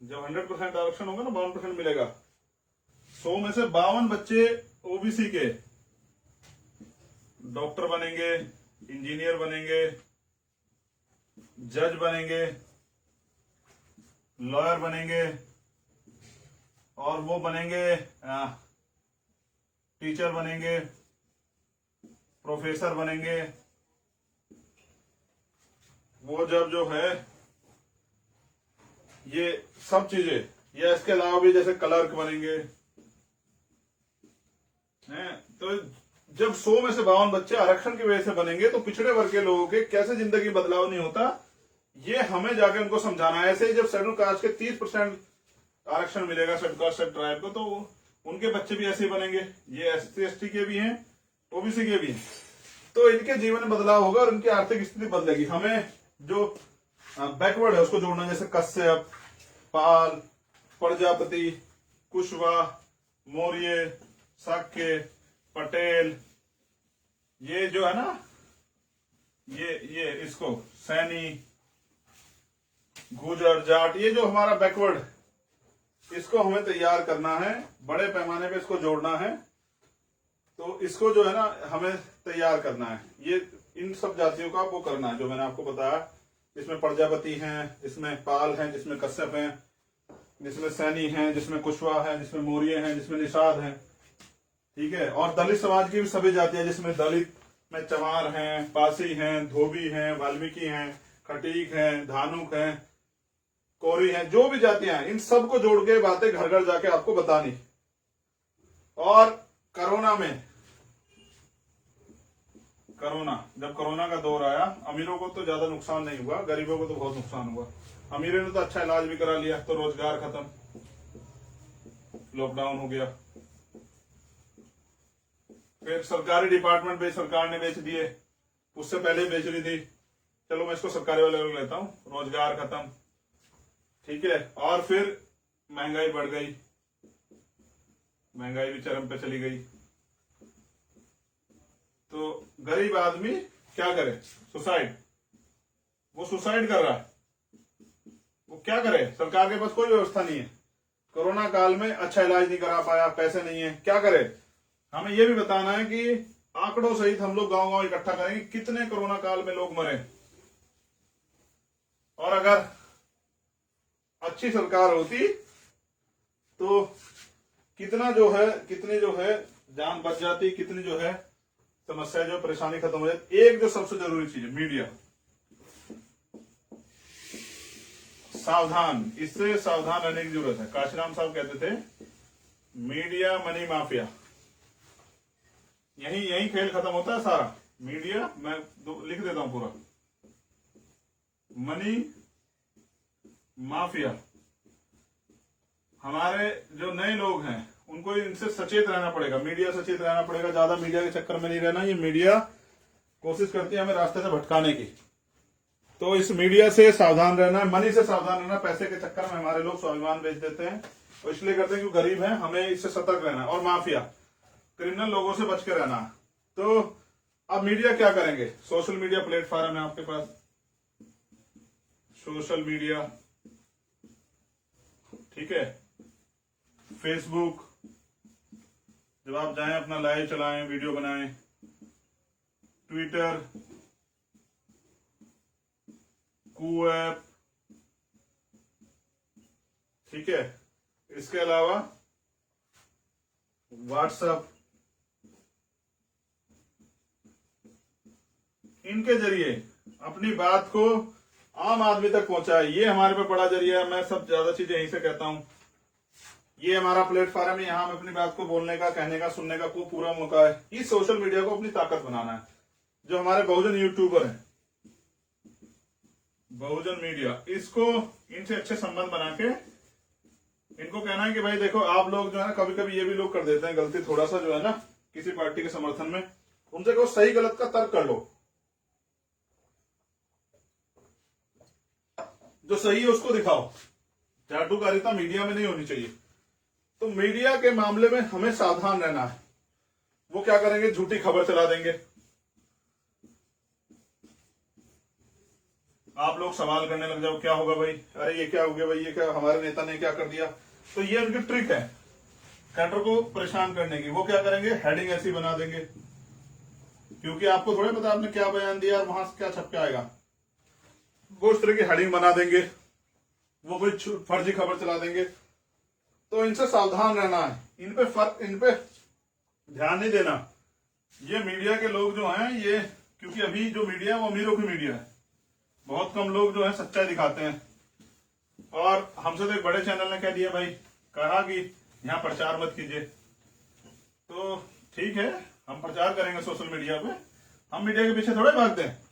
जब 100% आरक्षण होगा ना 52% मिलेगा, 100 में से 52 बच्चे OBC के डॉक्टर बनेंगे, इंजीनियर बनेंगे, जज बनेंगे, लॉयर बनेंगे, और वो बनेंगे टीचर बनेंगे, प्रोफेसर बनेंगे। वो जब जो है ये सब चीजें, या इसके अलावा भी जैसे क्लर्क बनेंगे हैं, तो जब 100 में से 52 बच्चे आरक्षण की वजह से बनेंगे तो पिछड़े वर्ग के लोगों के कैसे जिंदगी बदलाव नहीं होता, ये हमें जाके उनको समझाना है। ऐसे ही जब शेड्यूल कास्ट के 30% आरक्षण मिलेगा शेड्यूल कास्ट ट्राइब को, तो उनके बच्चे भी ऐसे ही बनेंगे। ये SC ST के भी हैं, OBC के भी हैं, तो इनके जीवन में बदलाव होगा और उनकी आर्थिक स्थिति बदलेगी। हमें जो बैकवर्ड है उसको जोड़ना, जैसे कश्यप, पाल, प्रजापति, कुशवाहा, मौर्य, शाक्य, पटेल, ये जो है ना, ये इसको सैनी, गुजर, जाट, ये जो हमारा बैकवर्ड, इसको हमें तैयार करना है, बड़े पैमाने पे इसको जोड़ना है। तो इसको जो है ना हमें तैयार करना है। ये इन सब जातियों का आपको करना है जो मैंने आपको बताया। इसमें प्रजापति हैं, इसमें पाल हैं, जिसमें कश्यप हैं, जिसमें सैनी हैं, जिसमें कुशवाहा है, जिसमें मौर्य हैं, जिसमें निषाद हैं, ठीक है। और दलित समाज की भी सभी जातियां, जिसमें दलित में चमार हैं, पासी हैं, धोबी हैं, वाल्मीकि हैं, खटीक हैं, धानुक हैं, कोरी हैं, जो भी जातियां हैं, इन सबको जोड़ के बातें घर घर जाके आपको बतानी। और जब कोरोना का दौर आया, अमीरों को तो ज्यादा नुकसान नहीं हुआ, गरीबों को तो बहुत नुकसान हुआ। अमीरों ने तो अच्छा इलाज भी करा लिया, तो रोजगार खत्म, लॉकडाउन हो गया। फिर सरकारी डिपार्टमेंट भी सरकार ने बेच दिए, उससे पहले बेच रही थी, चलो मैं इसको सरकारी वाले लोग लेता हूं, रोजगार खत्म, ठीक है। और फिर महंगाई बढ़ गई, महंगाई भी चरम पे चली गई। तो गरीब आदमी क्या करे? सुसाइड, वो सुसाइड कर रहा है, वो क्या करे? सरकार के पास कोई व्यवस्था नहीं है, कोरोना काल में अच्छा इलाज नहीं करा पाया, पैसे नहीं है, क्या करे? हमें यह भी बताना है कि आंकड़ों सहित हम लोग गांव गांव इकट्ठा करेंगे कितने कोरोना काल में लोग मरे, और अगर अच्छी सरकार होती तो कितनी जो है जान बच जाती, कितनी जो है समस्या, जो परेशानी खत्म हो जाती। एक जो सबसे जरूरी चीज है, मीडिया, सावधान, इससे सावधान रहने की जरूरत है। काशीराम साहब कहते थे मीडिया मनी माफिया, यही खेल खत्म होता है सारा। मीडिया, मैं लिख देता हूं पूरा, मनी माफिया। हमारे जो नए लोग हैं उनको इनसे सचेत रहना पड़ेगा, मीडिया सचेत रहना पड़ेगा, ज्यादा मीडिया के चक्कर में नहीं रहना। ये मीडिया कोशिश करती है हमें रास्ते से भटकाने की, तो इस मीडिया से सावधान रहना है, मनी से सावधान रहना। पैसे के चक्कर में हमारे लोग स्वाभिमान बेच देते हैं, और इसलिए करते हैं क्योंकि गरीब हैं, हमें इससे सतर्क रहना है। और माफिया, क्रिमिनल लोगों से बच के रहना है। तो अब मीडिया क्या करेंगे? सोशल मीडिया प्लेटफॉर्म है आपके पास, सोशल मीडिया, ठीक है, फेसबुक, जब आप जाएं अपना लाइव चलाएं, वीडियो बनाएं, ट्विटर, कू ऐप, ठीक है। इसके अलावा व्हाट्सएप, इनके जरिए अपनी बात को आम आदमी तक पहुंचाए। ये हमारे पे बड़ा जरिया है। मैं सब ज्यादा चीजें यहीं से कहता हूं, ये हमारा प्लेटफॉर्म है, यहां हम अपनी बात को बोलने का, कहने का, सुनने का को पूरा मौका है। इस सोशल मीडिया को अपनी ताकत बनाना है। जो हमारे बहुजन यूट्यूबर हैं, बहुजन मीडिया, इसको इनसे अच्छे संबंध बना के इनको कहना है कि भाई देखो, आप लोग जो है ना, कभी कभी ये भी लोग कर देते हैं गलती थोड़ा सा, जो है ना, किसी पार्टी के समर्थन में उनसे कहो सही गलत का तर्क कर लो, जो सही है उसको दिखाओ। चाटुकारिता मीडिया में नहीं होनी चाहिए। तो मीडिया के मामले में हमें सावधान रहना है। वो क्या करेंगे, झूठी खबर चला देंगे, आप लोग सवाल करने लग जाओ क्या होगा भाई, अरे ये क्या हो गया भाई, ये क्या हमारे नेता ने क्या कर दिया। तो ये उनकी ट्रिक है कैडर को परेशान करने की। वो क्या करेंगे, हेडिंग ऐसी बना देंगे, क्योंकि आपको थोड़ा पता आपने क्या बयान दिया और वहां से क्या छप के आएगा। वो उस तरह की हेडिंग बना देंगे, वो कोई फर्जी खबर चला देंगे। तो इनसे सावधान रहना है, इन पे ध्यान नहीं देना। ये मीडिया के लोग जो हैं, ये क्योंकि अभी जो मीडिया है वो अमीरों की मीडिया है, बहुत कम लोग जो है सच्चाई दिखाते हैं। और हमसे तो एक बड़े चैनल ने कह दिया भाई, कहा कि यहाँ प्रचार मत कीजिए। तो ठीक है, हम प्रचार करेंगे सोशल मीडिया पे, हम मीडिया के पीछे थोड़े भागते हैं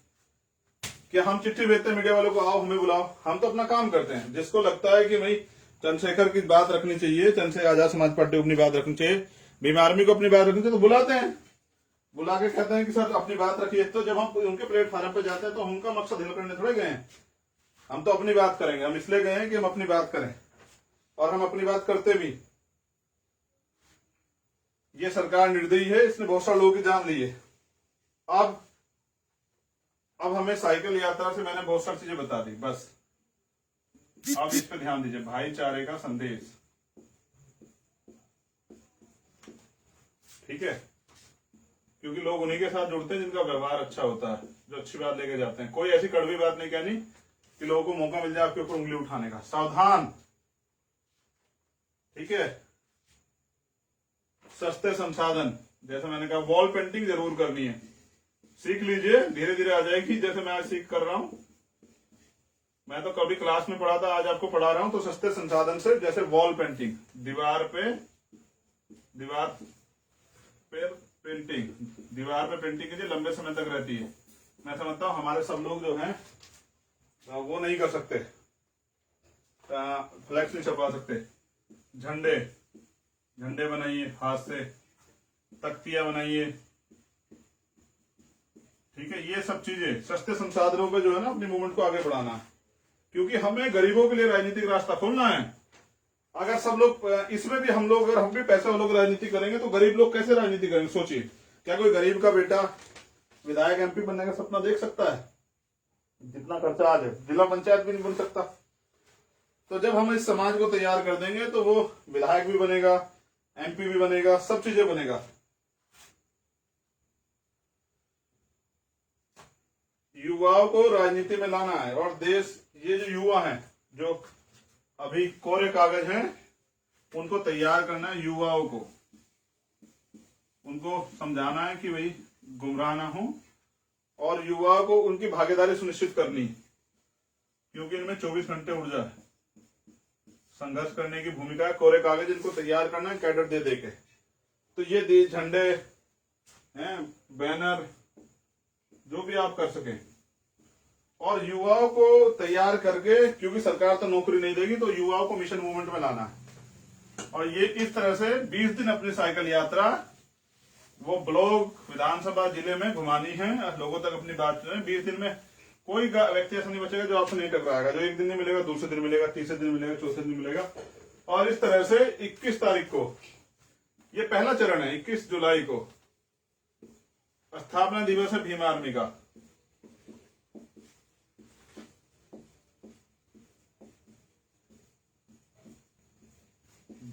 कि हम चिट्ठी भेजते हैं मीडिया वालों को, आओ हमें बुलाओ। हम तो अपना काम करते हैं। जिसको लगता है कि भाई चंद्रशेखर की बात रखनी चाहिए, चंद्रशेखर आजाद समाज पार्टी को अपनी बात रखनी चाहिए, भीम आर्मी को अपनी बात रखनी चाहिए, तो बुलाते हैं, बुला के कहते हैं कि सर अपनी बात रखिए। तो जब हम उनके प्लेटफॉर्म पे जाते हैं तो उनका मकसद हिल करने थोड़े गए हैं, हम तो अपनी बात करेंगे। हम इसलिए गए हैं कि हम अपनी बात करें, और हम अपनी बात करते भी। ये सरकार निर्दयी है, इसने बहुत सारे लोगों की जान ली है। अब हमें साइकिल यात्रा से मैंने बहुत सारी चीजें बता दी, बस अब इस पे ध्यान दीजिए। भाईचारे का संदेश, ठीक है, क्योंकि लोग उन्हीं के साथ जुड़ते हैं जिनका व्यवहार अच्छा होता है, जो अच्छी बात लेके जाते हैं। कोई ऐसी कड़वी बात नहीं कहनी कि लोगों को मौका मिल जाए आपके ऊपर उंगली उठाने का। सावधान, ठीक है। सस्ते संसाधन, जैसे मैंने कहा, वॉल पेंटिंग जरूर करनी है, सीख लीजिए, धीरे धीरे आ जाएगी। जैसे मैं आज सीख कर रहा हूं, मैं तो कभी क्लास में पढ़ा था, आज आपको पढ़ा रहा हूं। तो सस्ते संसाधन से, जैसे वॉल पेंटिंग, दीवार पे पेंटिंग, दीवार पे पेंटिंग कीजिए, लंबे समय तक रहती है। मैं समझता हूं हमारे सब लोग जो हैं वो नहीं कर सकते, फ्लैक्स नहीं छपवा सकते। झंडे बनाइए हाथ से, तख्तियां बनाइए, ठीक है। ये सब चीजें सस्ते संसाधनों पे जो है ना अपनी मूवमेंट को आगे बढ़ाना है, क्योंकि हमें गरीबों के लिए राजनीतिक रास्ता खोलना है। अगर सब लोग इसमें भी हम लोग, अगर हम भी पैसे लोग राजनीति करेंगे तो गरीब लोग कैसे राजनीति करेंगे? सोचिए, क्या कोई गरीब का बेटा विधायक एमपी बनने का सपना देख सकता है? जितना खर्चा आज है, जिला पंचायत भी नहीं बन सकता। तो जब हम इस समाज को तैयार कर देंगे तो वो विधायक भी बनेगा, एमपी भी बनेगा, सब चीजें बनेगा। युवाओं को राजनीति में लाना है, और देश, ये जो युवा हैं जो अभी कोरे कागज हैं, उनको तैयार करना है। युवाओं को उनको समझाना है कि भाई गुमराह ना हो, और युवाओं को उनकी भागीदारी सुनिश्चित करनी, क्योंकि इनमें 24 घंटे ऊर्जा है, संघर्ष करने की भूमिका है। कोरे कागज इनको तैयार करना है कैडर दे के। तो ये झंडे हैं, बैनर, जो भी आप कर सके, और युवाओं को तैयार करके, क्योंकि सरकार तो नौकरी नहीं देगी, तो युवाओं को मिशन मूवमेंट में लाना है। और ये इस तरह से 20 दिन अपनी साइकिल यात्रा, वो ब्लॉक, विधानसभा, जिले में घुमानी है, लोगों तक अपनी बात जो है। 20 दिन में कोई व्यक्ति ऐसा नहीं बचेगा जो आपसे नहीं टकराएगा, जो एक दिन नहीं मिलेगा, दूसरे दिन मिलेगा, तीसरे दिन मिलेगा, चौथे दिन मिलेगा। और इस तरह से 21 तारीख को, ये पहला चरण है, 21 जुलाई को स्थापना दिवस है भीम आर्मी का।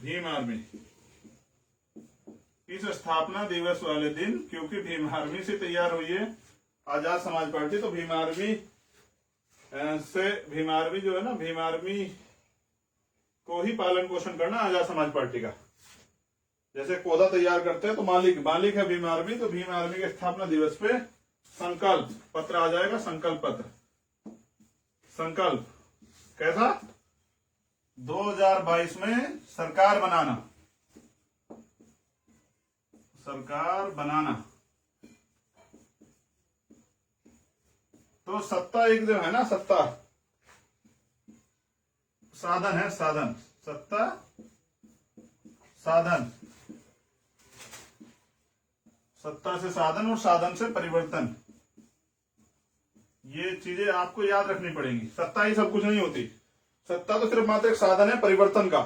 भीम आर्मी इस स्थापना दिवस वाले दिन, क्योंकि भीम आर्मी से तैयार हुई है आजाद समाज पार्टी, तो भीम आर्मी जो है ना, भीम आर्मी को ही पालन पोषण करना आजाद समाज पार्टी का। जैसे पौधा तैयार करते हैं तो मालिक है भीम आर्मी, तो भीम आर्मी के स्थापना दिवस पे संकल्प पत्र आ जाएगा। संकल्प पत्र, संकल्प कैसा? 2022 में सरकार बनाना। तो सत्ता एक जो है ना, सत्ता साधन है, सत्ता साधन, सत्ता से साधन और साधन से परिवर्तन, ये चीजें आपको याद रखनी पड़ेंगी। सत्ता ही सब कुछ नहीं होती, सत्ता तो सिर्फ मात्र एक साधन है परिवर्तन का।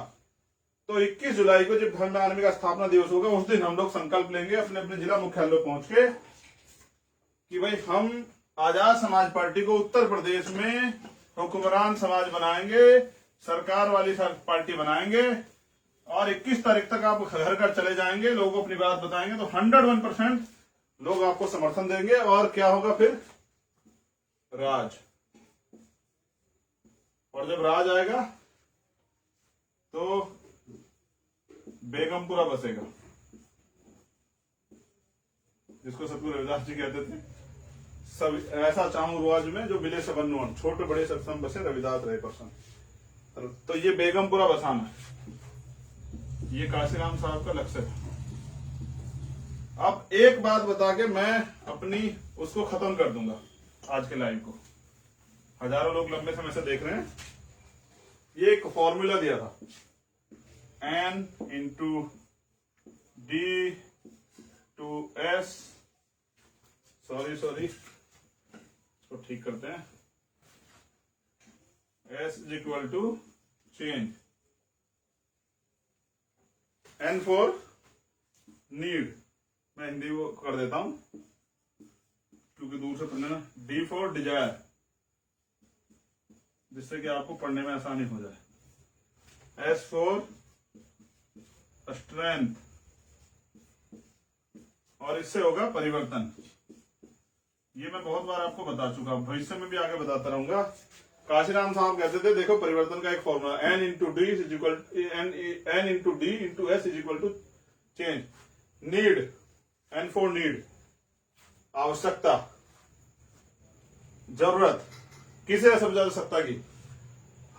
तो 21 जुलाई को जब धर्म आर्मी का स्थापना दिवस होगा, उस दिन हम लोग संकल्प लेंगे अपने अपने जिला मुख्यालय पहुंच के कि भाई हम आजाद समाज पार्टी को उत्तर प्रदेश में हुक्मरान समाज बनाएंगे, सरकार वाली पार्टी बनाएंगे, और 21 तारीख तक आप घर घर चले जाएंगे, लोगों को अपनी बात बताएंगे, तो 101% लोग आपको समर्थन देंगे। और क्या होगा फिर? राज। और जब राज आएगा तो बेगमपुरा बसेगा, जिसको सतगुरु रविदास जी कहते थे, सब ऐसा चाहूं रुआज में जो बिले सबन नोन, छोटे बड़े सत्संग बसे रविदास रहे प्रसन्न। तो ये बेगमपुरा बसाना है, ये काशीराम साहब का लक्ष्य है। अब एक बात बता के मैं अपनी उसको खत्म कर दूंगा आज के लाइव को। हजारों लोग लंबे समय से देख रहे हैं। ये एक फॉर्मूला दिया था, N into D to S, sorry इसको ठीक करते हैं, S is equal to change, N for need, मैं हिंदी वो कर देता हूं क्योंकि दूर से पढ़ने ना, D फॉर डिजायर, जिससे कि आपको पढ़ने में आसानी हो जाए, S फॉर स्ट्रेंथ, और इससे होगा परिवर्तन। ये मैं बहुत बार आपको बता चुका हूं, भविष्य में भी आगे बताता रहूंगा। काशीराम साहब कहते थे देखो परिवर्तन का एक formula, N into D is equal, N into D into S is equal to change. Need, N for need, आवश्यकता, जरूरत, किसे है सबसे ज्यादा सत्ता की?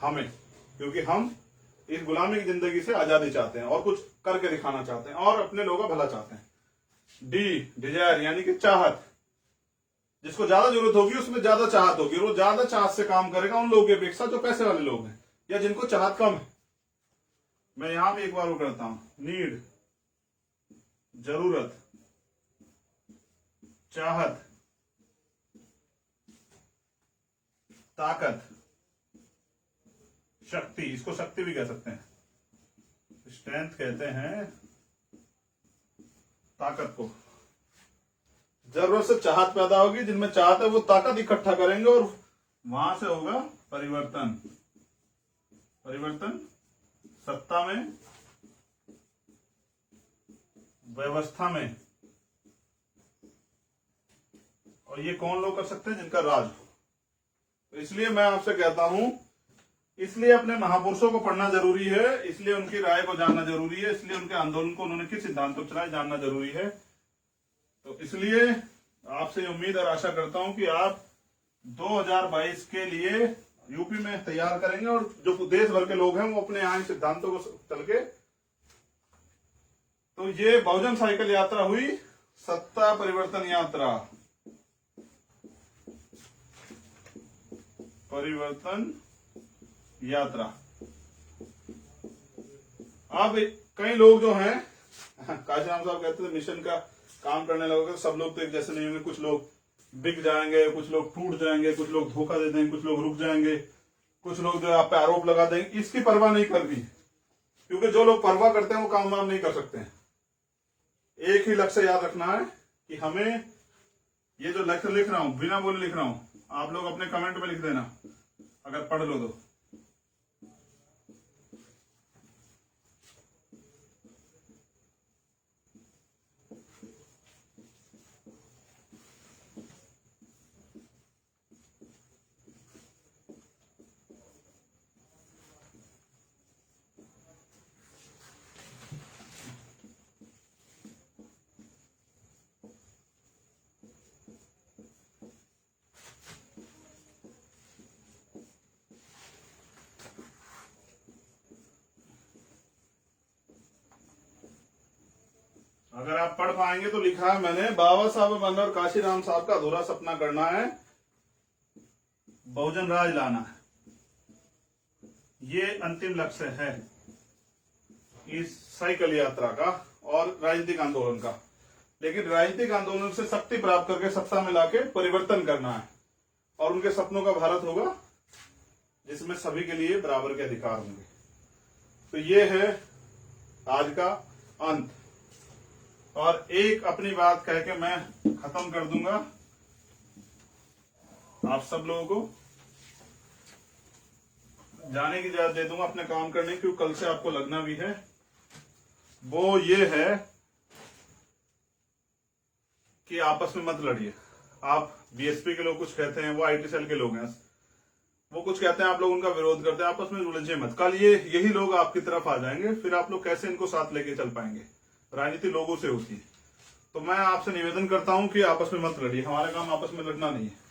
हमें, क्योंकि हम इस गुलामी की जिंदगी से आजादी चाहते हैं और कुछ करके दिखाना चाहते हैं और अपने लोगों का भला चाहते हैं। डी डिजायर, यानी कि चाहत, जिसको ज्यादा जरूरत होगी उसमें ज्यादा चाहत होगी, वो ज्यादा चाहत से काम करेगा उन लोगों की अपेक्षा जो पैसे वाले लोग हैं या जिनको चाहत कम है। मैं यहां भी एक बार वो करता हूं, नीड जरूरत, चाहत, ताकत, शक्ति, इसको शक्ति भी कह सकते हैं, स्ट्रेंथ कहते हैं ताकत को। जरूरत से चाहत पैदा होगी, जिनमें चाहत है वो ताकत इकट्ठा करेंगे और वहां से होगा परिवर्तन। परिवर्तन सत्ता में, व्यवस्था में, और ये कौन लोग कर सकते हैं? जिनका राज। तो इसलिए मैं आपसे कहता हूं, इसलिए अपने महापुरुषों को पढ़ना जरूरी है, इसलिए उनकी राय को जानना जरूरी है, इसलिए उनके आंदोलन को उन्होंने किस सिद्धांत पर चलाया जानना जरूरी है। तो इसलिए आपसे उम्मीद और आशा करता हूं कि आप 2022 के लिए यूपी में तैयार करेंगे और जो देश भर के लोग हैं वो अपने यहाँ सिद्धांतों को चल के। तो ये बहुजन साइकिल यात्रा हुई, सत्ता परिवर्तन यात्रा, परिवर्तन यात्रा। अब कई लोग जो हैं, काशीराम साहब कहते थे मिशन का काम करने लगोगे सब लोग तो एक जैसे नहीं होंगे, कुछ लोग बिक जाएंगे, कुछ लोग टूट जाएंगे, कुछ लोग धोखा दे देंगे, कुछ लोग रुक जाएंगे, कुछ लोग जो आप पे आरोप लगा देंगे। इसकी परवाह नहीं करनी, क्योंकि जो लोग परवाह करते हैं वो काम वाम नहीं कर सकते हैं। एक ही लक्ष्य याद रखना है कि हमें, ये जो लक्ष्य लिख रहा हूं बिना बोले लिख रहा हूं, आप लोग अपने कमेंट में लिख देना अगर पढ़ लो तो। अगर आप पढ़ पाएंगे तो लिखा है मैंने, बाबा साहब अम्बेडकर और काशीराम साहब का अधूरा सपना करना है, बहुजन राज लाना है, ये अंतिम लक्ष्य है। इस साइकिल यात्रा का और राजनीतिक आंदोलन का। लेकिन राजनीतिक आंदोलन से शक्ति प्राप्त करके सत्ता में लाके परिवर्तन करना है और उनके सपनों का भारत होगा जिसमें सभी के लिए बराबर के अधिकार होंगे। तो ये है आज का अंत। और एक अपनी बात कह के मैं खत्म कर दूंगा आप सब लोगों को जाने की इजाजत दे दूंगा अपने काम करने की, क्योंकि कल से आपको लगना भी है। वो ये है कि आपस में मत लड़िए। आप बीएसपी के लोग कुछ कहते हैं, वो आईटी सेल के लोग हैं, वो कुछ कहते हैं, आप लोग उनका विरोध करते हैं। आपस में उलझे मत। कल यही लोग आपकी तरफ आ जाएंगे, फिर आप लोग कैसे इनको साथ लेके चल पाएंगे। राजनीति लोगों से होती है। तो मैं आपसे निवेदन करता हूं कि आपस में मत लड़िए। हमारा काम आपस में लड़ना नहीं है।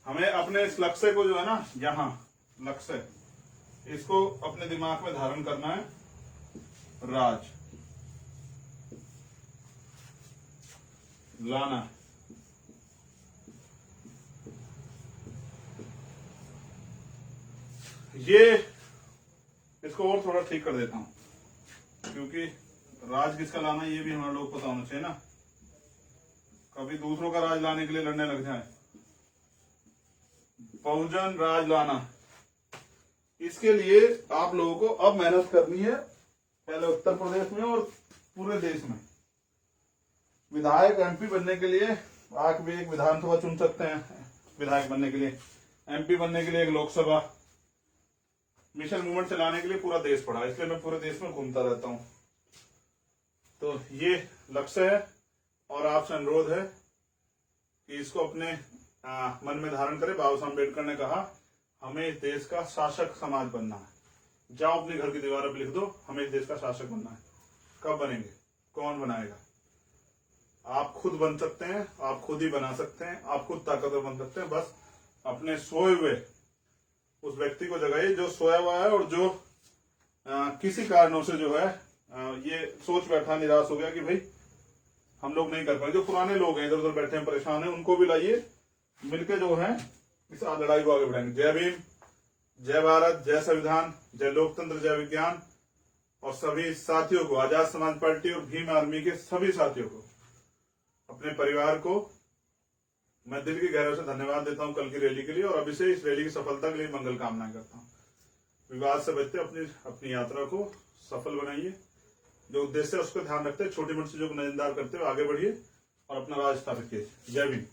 हमें अपने इस लक्ष्य को जो है ना, यहाँ लक्ष्य, इसको अपने दिमाग में धारण करना है। राज लाना है। ये इसको और थोड़ा ठीक कर देता हूं, क्योंकि राज किसका लाना है ये भी हमारे लोग पता होना चाहिए ना। कभी दूसरों का राज लाने के लिए लड़ने लग जाए। बहुजन राज लाना, इसके लिए आप लोगों को अब मेहनत करनी है, पहले उत्तर प्रदेश में और पूरे देश में। विधायक एमपी बनने के लिए आप भी एक विधानसभा चुन सकते हैं, विधायक बनने के लिए, एमपी बनने के लिए एक लोकसभा, मिशन मूवमेंट चलाने के लिए पूरा देश पड़ा, इसलिए मैं पूरे देश में घूमता रहता हूं। तो ये लक्ष्य है और आपसे अनुरोध है कि इसको अपने मन में धारण करें। बाबा साहब अम्बेडकर ने कहा हमें इस देश का शासक समाज बनना है। जाओ अपने घर की दीवारों पर लिख दो, हमें इस देश का शासक बनना है। कब बनेंगे? कौन बनाएगा? आप खुद बन सकते हैं, आप खुद ही बना सकते हैं, आप खुद ताकतवर बन सकते हैं। बस अपने सोए हुए उस व्यक्ति को जगाइए जो सोया हुआ है और जो किसी कारणों से जो है ये सोच बैठा, निराश हो गया कि भाई हम लोग नहीं कर पाए। जो पुराने लोग हैं इधर उधर बैठे हैं, परेशान हैं, उनको भी लाइए। मिलके जो है इस लड़ाई को आगे बढ़ाएंगे। जय भीम, जय भारत, जय संविधान, जय लोकतंत्र, जय विज्ञान। और सभी साथियों को, आजाद समाज पार्टी और भीम आर्मी के सभी साथियों को, अपने परिवार को मैं दिल की गहराई से धन्यवाद देता हूं कल की रैली के लिए। और अभी से इस रैली की सफलता के लिए मंगल कामनाएं करता हूं। विवाद से बचते अपनी यात्रा को सफल बनाइए। जो उद्देश्य है उसको ध्यान रखते, छोटी मोटी चीजों को नजरअंदाज करते हुए आगे बढ़िए और अपना राज स्थापित कीजिए। जय भीम।